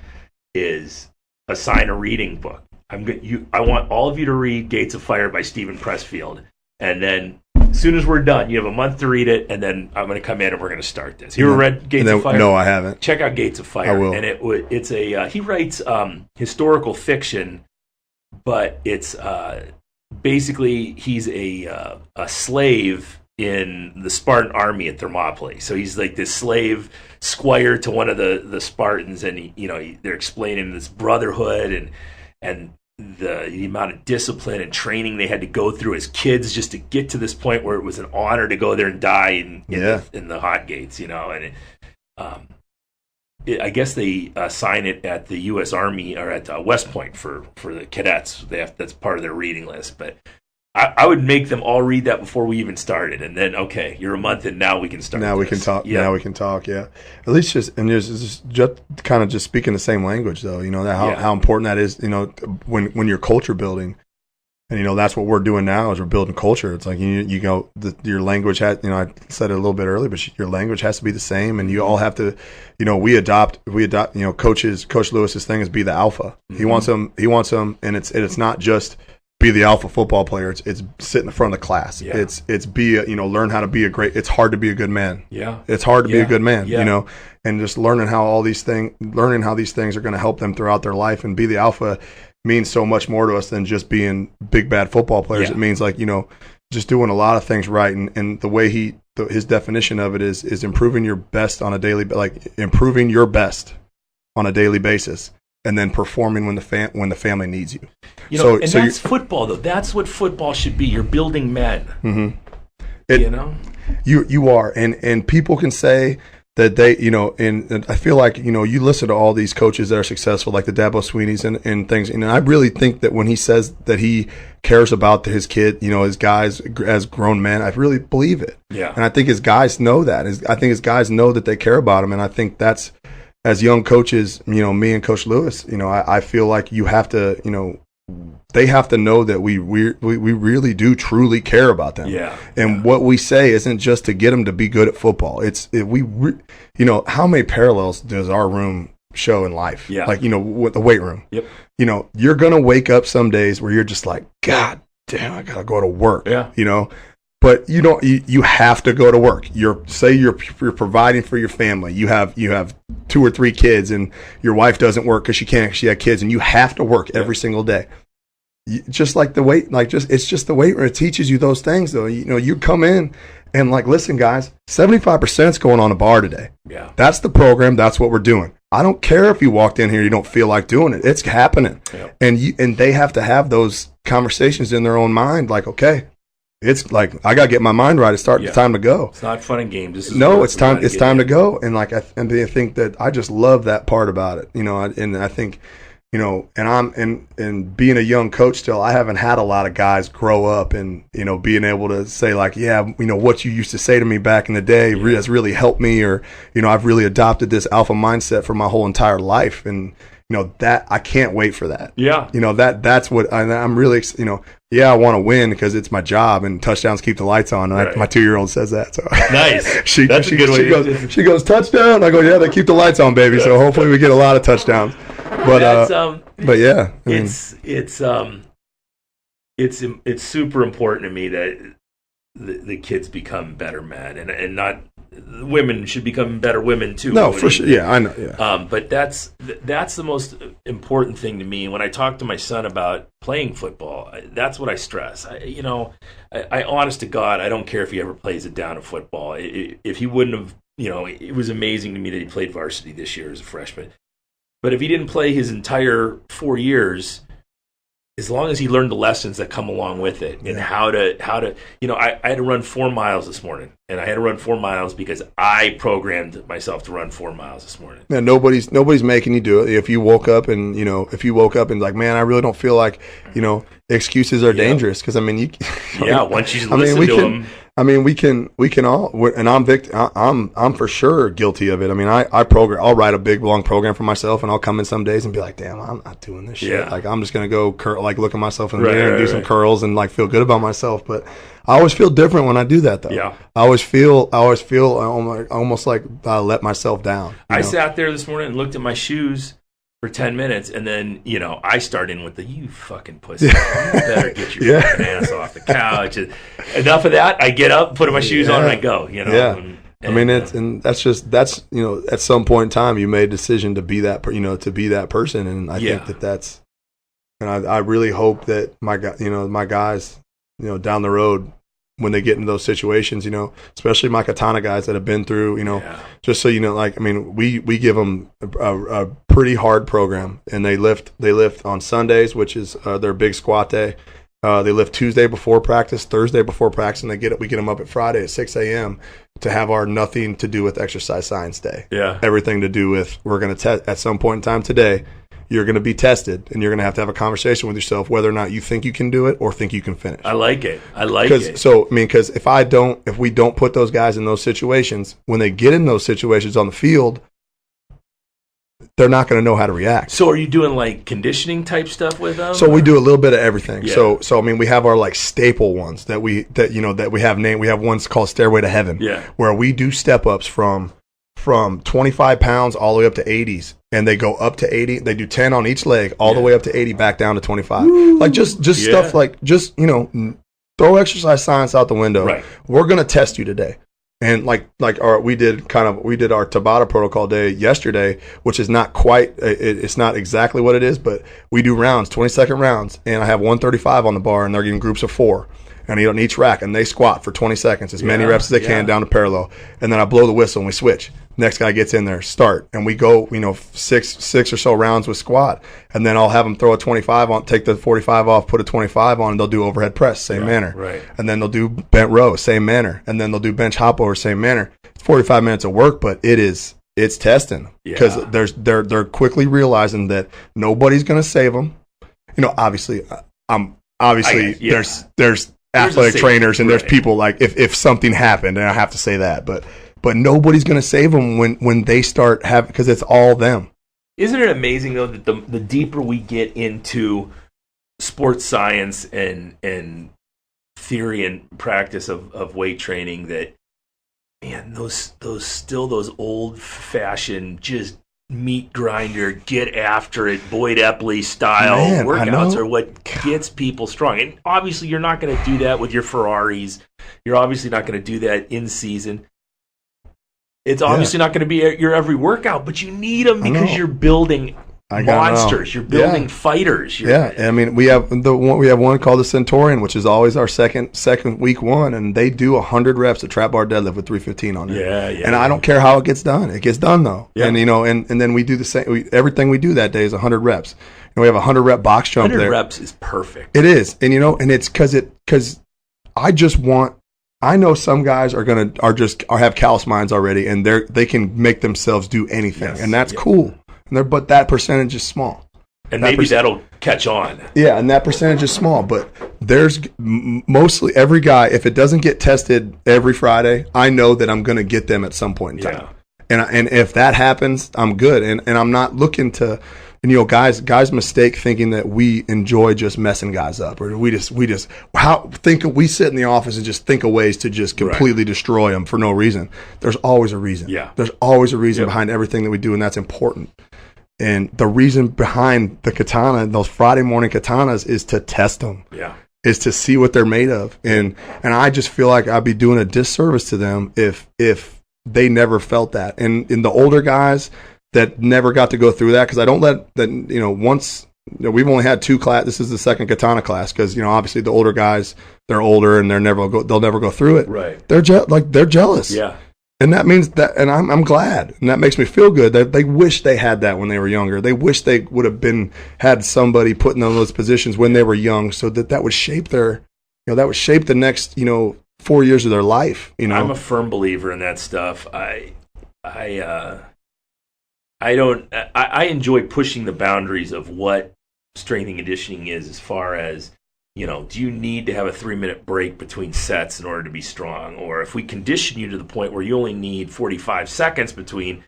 A: is assign a reading book. I want all of you to read Gates of Fire by Stephen Pressfield, and then as soon as we're done, you have a month to read it, and then I'm going to come in and we're going to start this. You ever read Gates of Fire?
B: No, I haven't.
A: Check out Gates of Fire.
B: I will.
A: And it's he writes historical fiction, but it's basically he's a slave in the Spartan army at Thermopylae. So he's like this slave squire to one of the Spartans, and they're explaining this brotherhood and the amount of discipline and training they had to go through as kids just to get to this point where it was an honor to go there and die in the hot gates, and I guess they sign it at the U.S. Army or at West Point for the cadets. That's part of their reading list. But I would make them all read that before we even started, and then you're a month in, now we can start.
B: Now we can talk. Yeah. Now we can talk. Yeah, at least just kind of speaking the same language, though. You know how important that is. You know, when you're culture building, and that's what we're doing now is we're building culture. It's like your language has. I said it a little bit earlier, but your language has to be the same, and you all have to. We adopt. Coach Lewis's thing is be the alpha. Mm-hmm. He wants them, and it's not just be the alpha football player. It's sit in the front of the class. Yeah. It's be learn how to be it's hard to be a good man.
A: Yeah.
B: It's hard to be a good man, and just learning how these things are going to help them throughout their life, and be the alpha means so much more to us than just being big bad football players. Yeah. It means just doing a lot of things right, and the way his definition of it is improving your best on a daily, improving your best on a daily basis, and then performing when the family needs you.
A: That's football, though. That's what football should be. You're building men.
B: Mm-hmm. You are, and people can say that they, and I feel like, you listen to all these coaches that are successful, like the Dabo Sweeneys and things. And I really think that when he says that he cares about his kid, his guys as grown men, I really believe it.
A: Yeah.
B: And I think his guys know that. I think his guys know that they care about him. And I think that's, as young coaches, me and Coach Lewis, I feel like you have to, they have to know that we really do truly care about them.
A: Yeah.
B: And what we say isn't just to get them to be good at football. How many parallels does our room show in life?
A: Yeah.
B: Like, with the weight room.
A: Yep.
B: You're going to wake up some days where you're just like, God damn, I got to go to work.
A: Yeah.
B: But you have to go to work. You're providing for your family. You have 2 or 3 kids, and your wife doesn't work because she had kids, and you have to work every single day. Just like the weight, it's just the weight room. It teaches you those things, though. You come in and listen, guys, 75% is going on a bar today.
A: Yeah.
B: That's the program. That's what we're doing. I don't care if you walked in here, you don't feel like doing it. It's happening.
A: Yep.
B: And they have to have those conversations in their own mind. Like, okay, it's like, I got to get my mind right. It's time to go.
A: It's not fun and games.
B: It's time to go. And I think that I just love that part about it, and I think, and being a young coach still, I haven't had a lot of guys grow up and, being able to say what you used to say to me back in the day has really helped me, or, I've really adopted this alpha mindset for my whole entire life. And, that I can't wait for that.
A: Yeah.
B: That's what I'm really, I want to win because it's my job and touchdowns keep the lights on. Right. My 2-year-old says that. So
A: nice. That's a good way.
B: She goes, touchdown. I go, yeah, they keep the lights on, baby. So hopefully we get a lot of touchdowns. But yeah,
A: it's super important to me that the kids become better men, and not women should become better women too.
B: No, for sure. Yeah, I know. Yeah.
A: But that's the most important thing to me. When I talk to my son about playing football, that's what I stress. I honest to God, I don't care if he ever plays it down in football. If he wouldn't have, it was amazing to me that he played varsity this year as a freshman. But if he didn't play his entire 4 years, as long as he learned the lessons that come along with it, and how to, I had to run 4 miles this morning, and I had to run 4 miles because I programmed myself to run 4 miles this morning.
B: Yeah, nobody's making you do it. If you woke up and like, man, I really don't feel like, excuses are dangerous, because once you listen to them. We can all, and I'm for sure guilty of it. I'll write a big long program for myself, and I'll come in some days and be like, damn, I'm not doing this shit.
A: Yeah.
B: Like, I'm just going to go look at myself in the mirror and do some curls and feel good about myself. But I always feel different when I do that, though.
A: Yeah.
B: I always feel almost like I let myself down.
A: I sat there this morning and looked at my shoes for 10 minutes, and then, I start in with you fucking pussy. You better get your fucking ass off the couch. And enough of that. I get up, put my shoes on, and I go,
B: Yeah. That's at some point in time, you made a decision to be that, to be that person. And I think that's, and I really hope that my guys, down the road, when they get into those situations, especially my Katana guys that have been through, just so we give them a pretty hard program, and they lift on Sundays, which is their big squat day. They lift Tuesday before practice, Thursday before practice, and we get them up at Friday at 6 a.m. to have our nothing to do with exercise science day.
A: Yeah,
B: everything to do with, we're going to test at some point in time today. You're going to be tested, and you're going to have a conversation with yourself whether or not you think you can do it or think you can finish.
A: I like it.
B: Because if we don't put those guys in those situations, when they get in those situations on the field, they're not going to know how to react.
A: So are you doing conditioning type stuff with them?
B: So we do a little bit of everything. Yeah. So we have our staple ones that we have named. We have ones called Stairway to Heaven.
A: Yeah. Where
B: we do step ups from 25 pounds all the way up to 80s, and they go up to 80. They do 10 on each leg, all the way up to 80, back down to 25. Woo! Stuff throw exercise science out the window.
A: Right.
B: We're gonna test you today, and we did our Tabata protocol day yesterday, which is not quite. It's not exactly what it is, but we do rounds, 20-second rounds, and I have 135 on the bar, and they're getting groups of 4. and on each rack, and they squat for 20 seconds, as many reps as they can down to parallel, and then I blow the whistle and we switch. Next guy gets in there, start, and we go, six or so rounds with squat, and then I'll have them throw a 25 on, take the 45 off, put a 25 on, and they'll do overhead press, same manner.
A: Right.
B: And then they'll do bent row, same manner, and then they'll do bench hop over, same manner. It's 45 minutes of work, but it's testing because they're quickly realizing that nobody's going to save them. Obviously, there's athletic trainers and there's people like if something happened, and I have to say that, but nobody's going to save them when they start having, because it's all them.
A: Isn't it amazing though that the deeper we get into sports science and theory and practice of weight training, that man, those old fashioned just meat grinder, get after it, Boyd Epley style workouts are what gets people strong. And obviously you're not going to do that with your Ferraris. You're obviously not going to do that in season. It's obviously not going to be your every workout, but you need them because you're building monsters. You're building fighters.
B: I mean, we have one called the Centaurian, which is always our second week one, and they do 100 reps of trap bar deadlift with 315 on it. And I don't care how it gets done. It gets done though. And and then we do the same. Everything we do that day is 100 reps. And we have a 100 rep box jump
A: 100
B: there.
A: 100 reps is perfect.
B: It is, and and it's because I know some guys are have callous minds already, and they can make themselves do anything, and that's cool. But that percentage is small.
A: And maybe that'll catch on.
B: Yeah, and that percentage is small. But there's mostly every guy, if it doesn't get tested every Friday, I know that I'm going to get them at some point in time. And if that happens, I'm good. And I'm not looking to, guys mistake thinking that we enjoy just messing guys up, or we sit in the office and just think of ways to just completely destroy them for no reason. There's always a reason. Yeah. There's always a reason behind everything that we do, and that's important. And the reason behind the katana, those Friday morning katanas, is to test them. Yeah. Is to see what they're made of. And I just feel like I'd be doing a disservice to them if they never felt that. And in the older guys that never got to go through that, because I don't let that, once, we've only had 2 class. This is the second katana class, because obviously the older guys, they're older and they'll never go through it. Right. They're jealous. Yeah. And that means that, and I'm glad, and that makes me feel good that they wish they had that when they were younger. They wish they would have had somebody putting them in those positions when they were young, so that would shape the next 4 years of their life.
A: I'm a firm believer in that stuff. I enjoy pushing the boundaries of what strength and conditioning is, as far as, do you need to have a 3-minute break between sets in order to be strong? Or if we condition you to the point where you only need 45 seconds between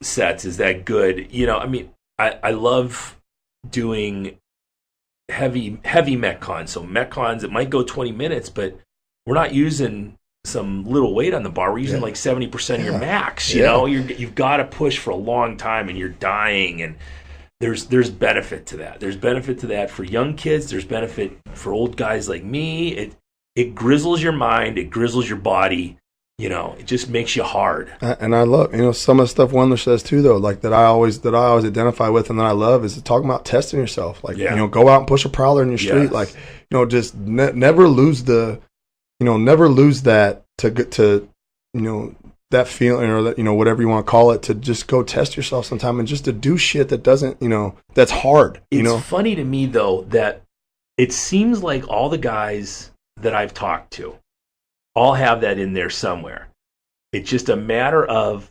A: sets, is that good? I love doing heavy Metcons. So Metcons, it might go 20 minutes, but we're not using some little weight on the bar. We're using like 70% of your max. You've got to push for a long time, and you're dying, and there's benefit to that. There's benefit to that for young kids. There's benefit for old guys like me. It grizzles your mind. It grizzles your body. It just makes you hard.
B: And I love, some of the stuff Wendler says too, though, like that I always identify with, and that I love, is talking about testing yourself. Like, go out and push a prowler in your street. Like, just never lose that to that feeling, or that, whatever you want to call it, to just go test yourself sometime, and just to do shit that doesn't, that's hard.
A: It's funny to me though that it seems like all the guys that I've talked to all have that in there somewhere. It's just a matter of,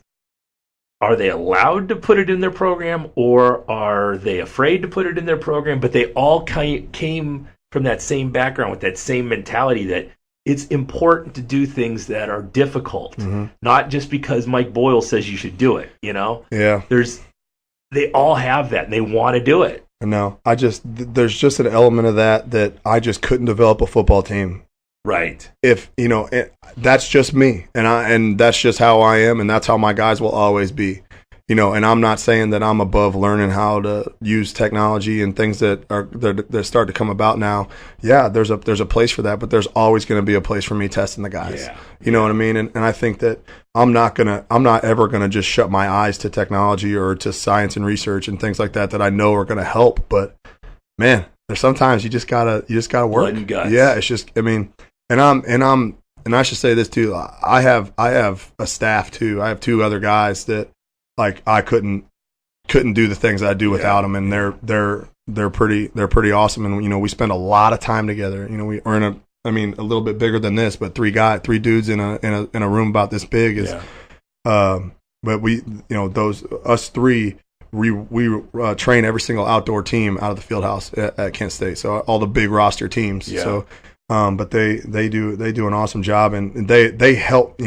A: are they allowed to put it in their program, or are they afraid to put it in their program? But they all came from that same background with that same mentality that it's important to do things that are difficult, not just because Mike Boyle says you should do it, Yeah. They all have that, and they want to do it.
B: No, there's just an element of that I just couldn't develop a football team.
A: Right.
B: If, that's just me, and that's just how I am, and that's how my guys will always be. And I'm not saying that I'm above learning how to use technology and things that start to come about now. Yeah, there's a place for that, but there's always going to be a place for me testing the guys. Yeah. You know what I mean? And I think that I'm not ever gonna just shut my eyes to technology or to science and research and things like that I know are going to help. But man, there's sometimes you just gotta work.
A: Blood and guts.
B: Yeah, it's just, I mean, and I should say this too. I have a staff too. I have 2 other guys that like I couldn't do the things I do without them, and they're pretty awesome. And we spend a lot of time together. We are in a little bit bigger than this, but 3 dudes in a room about this big is. But we, us 3. We train every single outdoor team out of the field house at Kent State. So all the big roster teams. Yeah. So, but they do an awesome job, and they help.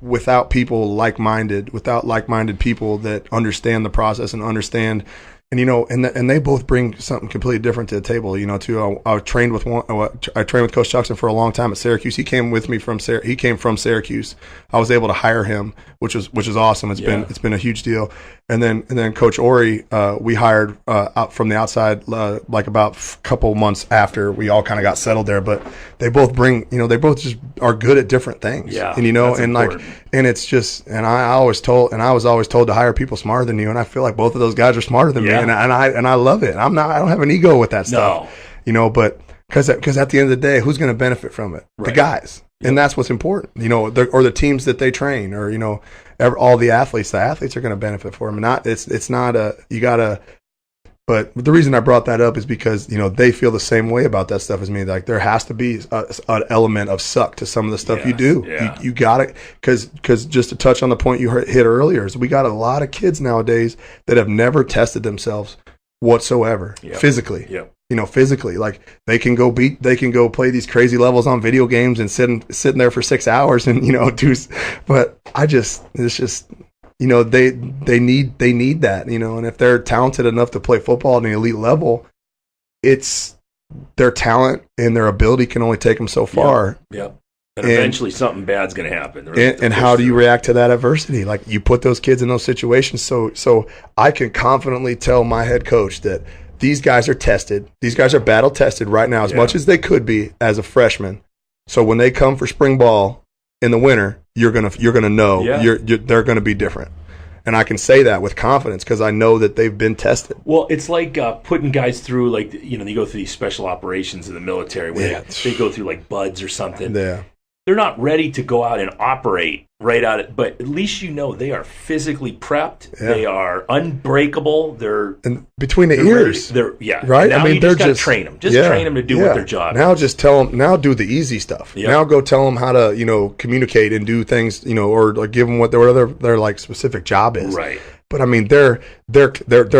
B: Without like-minded people that understand the process and understand. And they both bring something completely different to the table. Too. I trained with Coach Chuckson for a long time at Syracuse. He came with me from Syracuse. I was able to hire him, which is awesome. It's been a huge deal. And then Coach Ori, we hired out from the outside, like about a couple months after we all kind of got settled there. But they both bring, they both just are good at different things.
A: Yeah,
B: and and it's just, and I was always told to hire people smarter than you, and I feel like both of those guys are smarter than me, and I love it. I don't have an ego with that stuff, but because at the end of the day, who's going to benefit from it? Right. The guys. Yep. And that's what's important, or the teams that they train, or all the athletes. The athletes are going to benefit for them. And it's not you gotta. But the reason I brought that up is because they feel the same way about that stuff as me. Like there has to be an element of suck to some of the stuff you do. Yeah. You got it, because just to touch on the point you hit earlier, is we got a lot of kids nowadays that have never tested themselves whatsoever physically. Yep. Physically, like they can go play these crazy levels on video games and sitting there for 6 hours and but it's just they need that, and if they're talented enough to play football at an elite level, it's their talent and their ability can only take them so far.
A: Yep. And eventually something bad's going to happen.
B: And how do you react to that adversity? Like you put those kids in those situations. So I can confidently tell my head coach that these guys are tested. These guys are battle tested right now as much as they could be as a freshman. So when they come for spring ball in the winter, you're gonna know they're gonna be different. And I can say that with confidence because I know that they've been tested.
A: Well, it's like putting guys through, like, they go through these special operations in the military where they go through like buds or something. Yeah. They're not ready to go out and operate right out of, but at least they are physically prepped. Yeah. They are unbreakable. They're
B: between the ears.
A: Right. Now you just train them. Train them to do what their job.
B: Now just tell them. Now do the easy stuff. Yep. Now go tell them how to communicate and do things. Or like give them what their like specific job is.
A: Right.
B: But I mean, their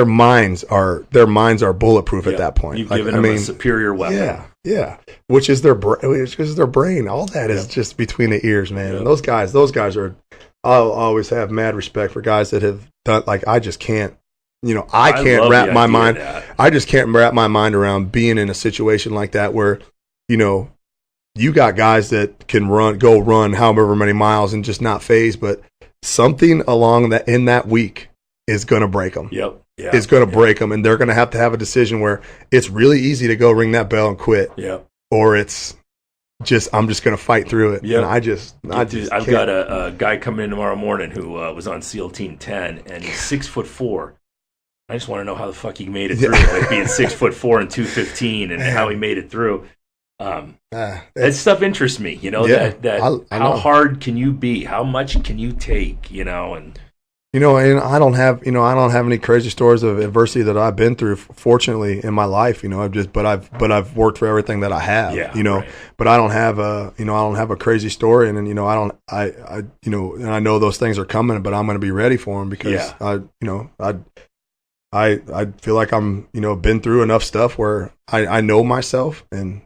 B: minds are bulletproof at that point.
A: You've given them a superior weapon.
B: Yeah, which is their brain. All that is just between the ears, man. And those guys are. I'll always have mad respect for guys that have done. Like I just can't. I can't wrap my mind. I just can't wrap my mind around being in a situation like that where, you got guys that can go run however many miles and just not phase, but something along that in that week is going to break them.
A: Yep. Yeah.
B: Is going to break them, and they're going to have a decision where it's really easy to go ring that bell and quit.
A: Yep.
B: Or it's just I'm just going to fight through it.
A: Yep.
B: And
A: I've got a guy coming in tomorrow morning who was on SEAL Team 10, and he's 6'4". I just want to know how the fuck he made it through, like being 6'4" and 215, and how he made it through. That stuff interests me, how hard can you be? How much can you take, and
B: and I don't have any crazy stories of adversity that I've been through, fortunately, in my life, I've worked for everything that I have, right. But I don't have a crazy story, and and I know those things are coming, but I'm going to be ready for them because I feel like I'm, been through enough stuff where I know myself, and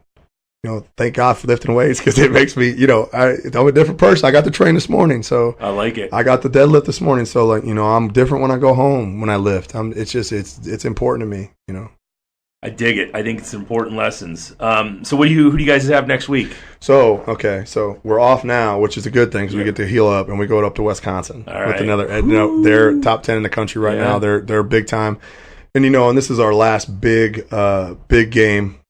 B: thank God for lifting weights because it makes me, I'm a different person. I got to train this morning, so
A: I like it.
B: I got the deadlift this morning, so I'm different when I go home when I lift. It's important to me,
A: I dig it. I think it's important lessons. So who do you guys have next week?
B: So we're off now, which is a good thing because we get to heal up and we go up to Wisconsin with another. They're top 10 in the country right now. They're big time, and and this is our last big game.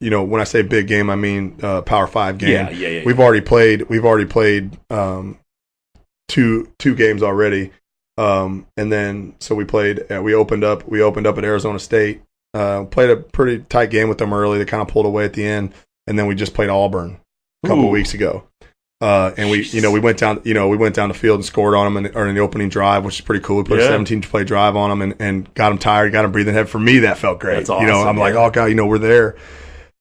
B: When I say big game, I mean Power 5 game. Yeah. We've already played two games already, and then so we opened up at Arizona State, Played a pretty tight game with them early. They kind of pulled away at the end, and then we just played Auburn a couple of weeks ago. And we went down the field and scored on them in the opening drive, which is pretty cool. We put a 17-play drive on them and got them tired, got them breathing heavy. For me, that felt great.
A: That's awesome,
B: I'm like, oh God, we're there.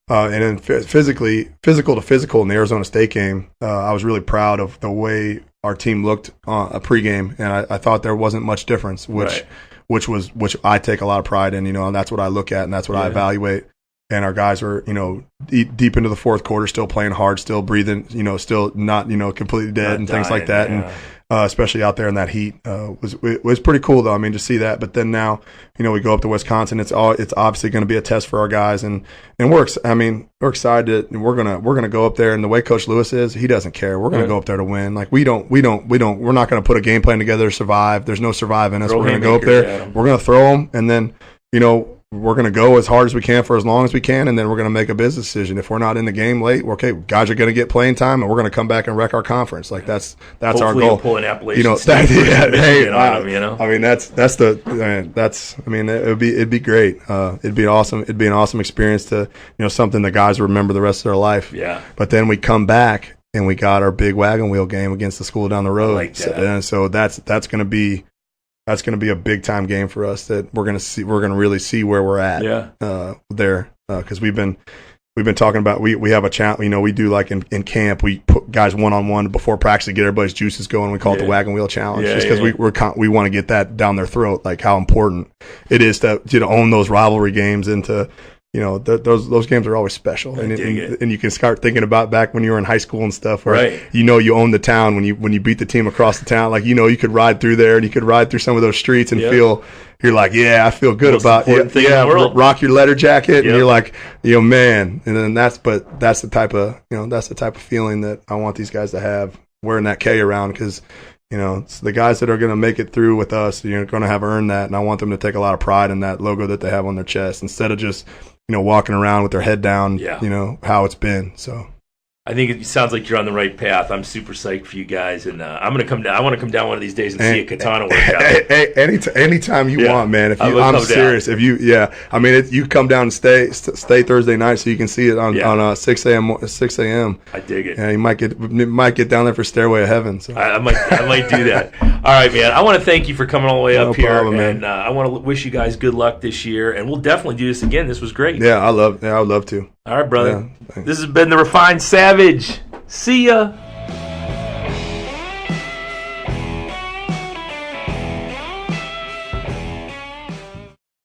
B: And then physical to physical in the Arizona State game, I was really proud of the way our team looked a pregame, and I thought there wasn't much difference, which I take a lot of pride in, and that's what I look at and that's what I evaluate. And our guys were, deep into the fourth quarter, still playing hard, still breathing, still not, completely dead and things like that. Yeah. And especially out there in that heat, was pretty cool though. I mean, to see that. But then now, we go up to Wisconsin. It's obviously going to be a test for our guys, and we're excited. And we're gonna go up there. And the way Coach Lewis is, he doesn't care. We're gonna go up there to win. Like we're not gonna put a game plan together to survive. There's no survive in us. We're gonna go up there. We're gonna throw them, and then we're going to go as hard as we can for as long as we can, and then we're going to make a business decision. If we're not in the game late, guys are going to get playing time, and we're going to come back and wreck our conference. Like that's
A: hopefully
B: our goal.
A: Pull an Appalachian State
B: it'd be great. It'd be awesome. It'd be an awesome experience to something the guys remember the rest of their life.
A: Yeah.
B: But then we come back and we got our big wagon wheel game against the school down the road.
A: I like that.
B: So that's going to be. That's going to be a big time game for us that we're going to see. We're going to really see where we're at there because we've been talking about we have a challenge. We do like in camp we put guys one-on-one before practice to get everybody's juices going. We call it the wagon wheel challenge just because we want to get that down their throat, like how important it is to own those rivalry games and to those games are always special, and you can start thinking about back when you were in high school and stuff, where you own the town when you beat the team across the town, like you could ride through there and you could ride through some of those streets and feel you're like, I feel good about it. Rock your leather jacket, and you're like, man, and then that's the type of feeling that I want these guys to have wearing that K around because. It's the guys that are going to make it through with us, going to have earned that, and I want them to take a lot of pride in that logo that they have on their chest instead of just, walking around with their head down, how it's been. So
A: I think it sounds like you're on the right path. I'm super psyched for you guys, and I'm going to come down. I want to come down one of these days and see a katana workout.
B: Anytime you want, man. I'm serious. Down. If you come down and stay Thursday night so you can see it on 6 a.m.
A: I dig it.
B: Yeah, you might get down there for Stairway of Heaven. So.
A: I might do that. All right, man. I want to thank you for coming all the way up here,
B: problem,
A: and I want to wish you guys good luck this year, and we'll definitely do this again. This was great.
B: Yeah, I would love to.
A: All right, brother. This has been the Refined Savage. See ya.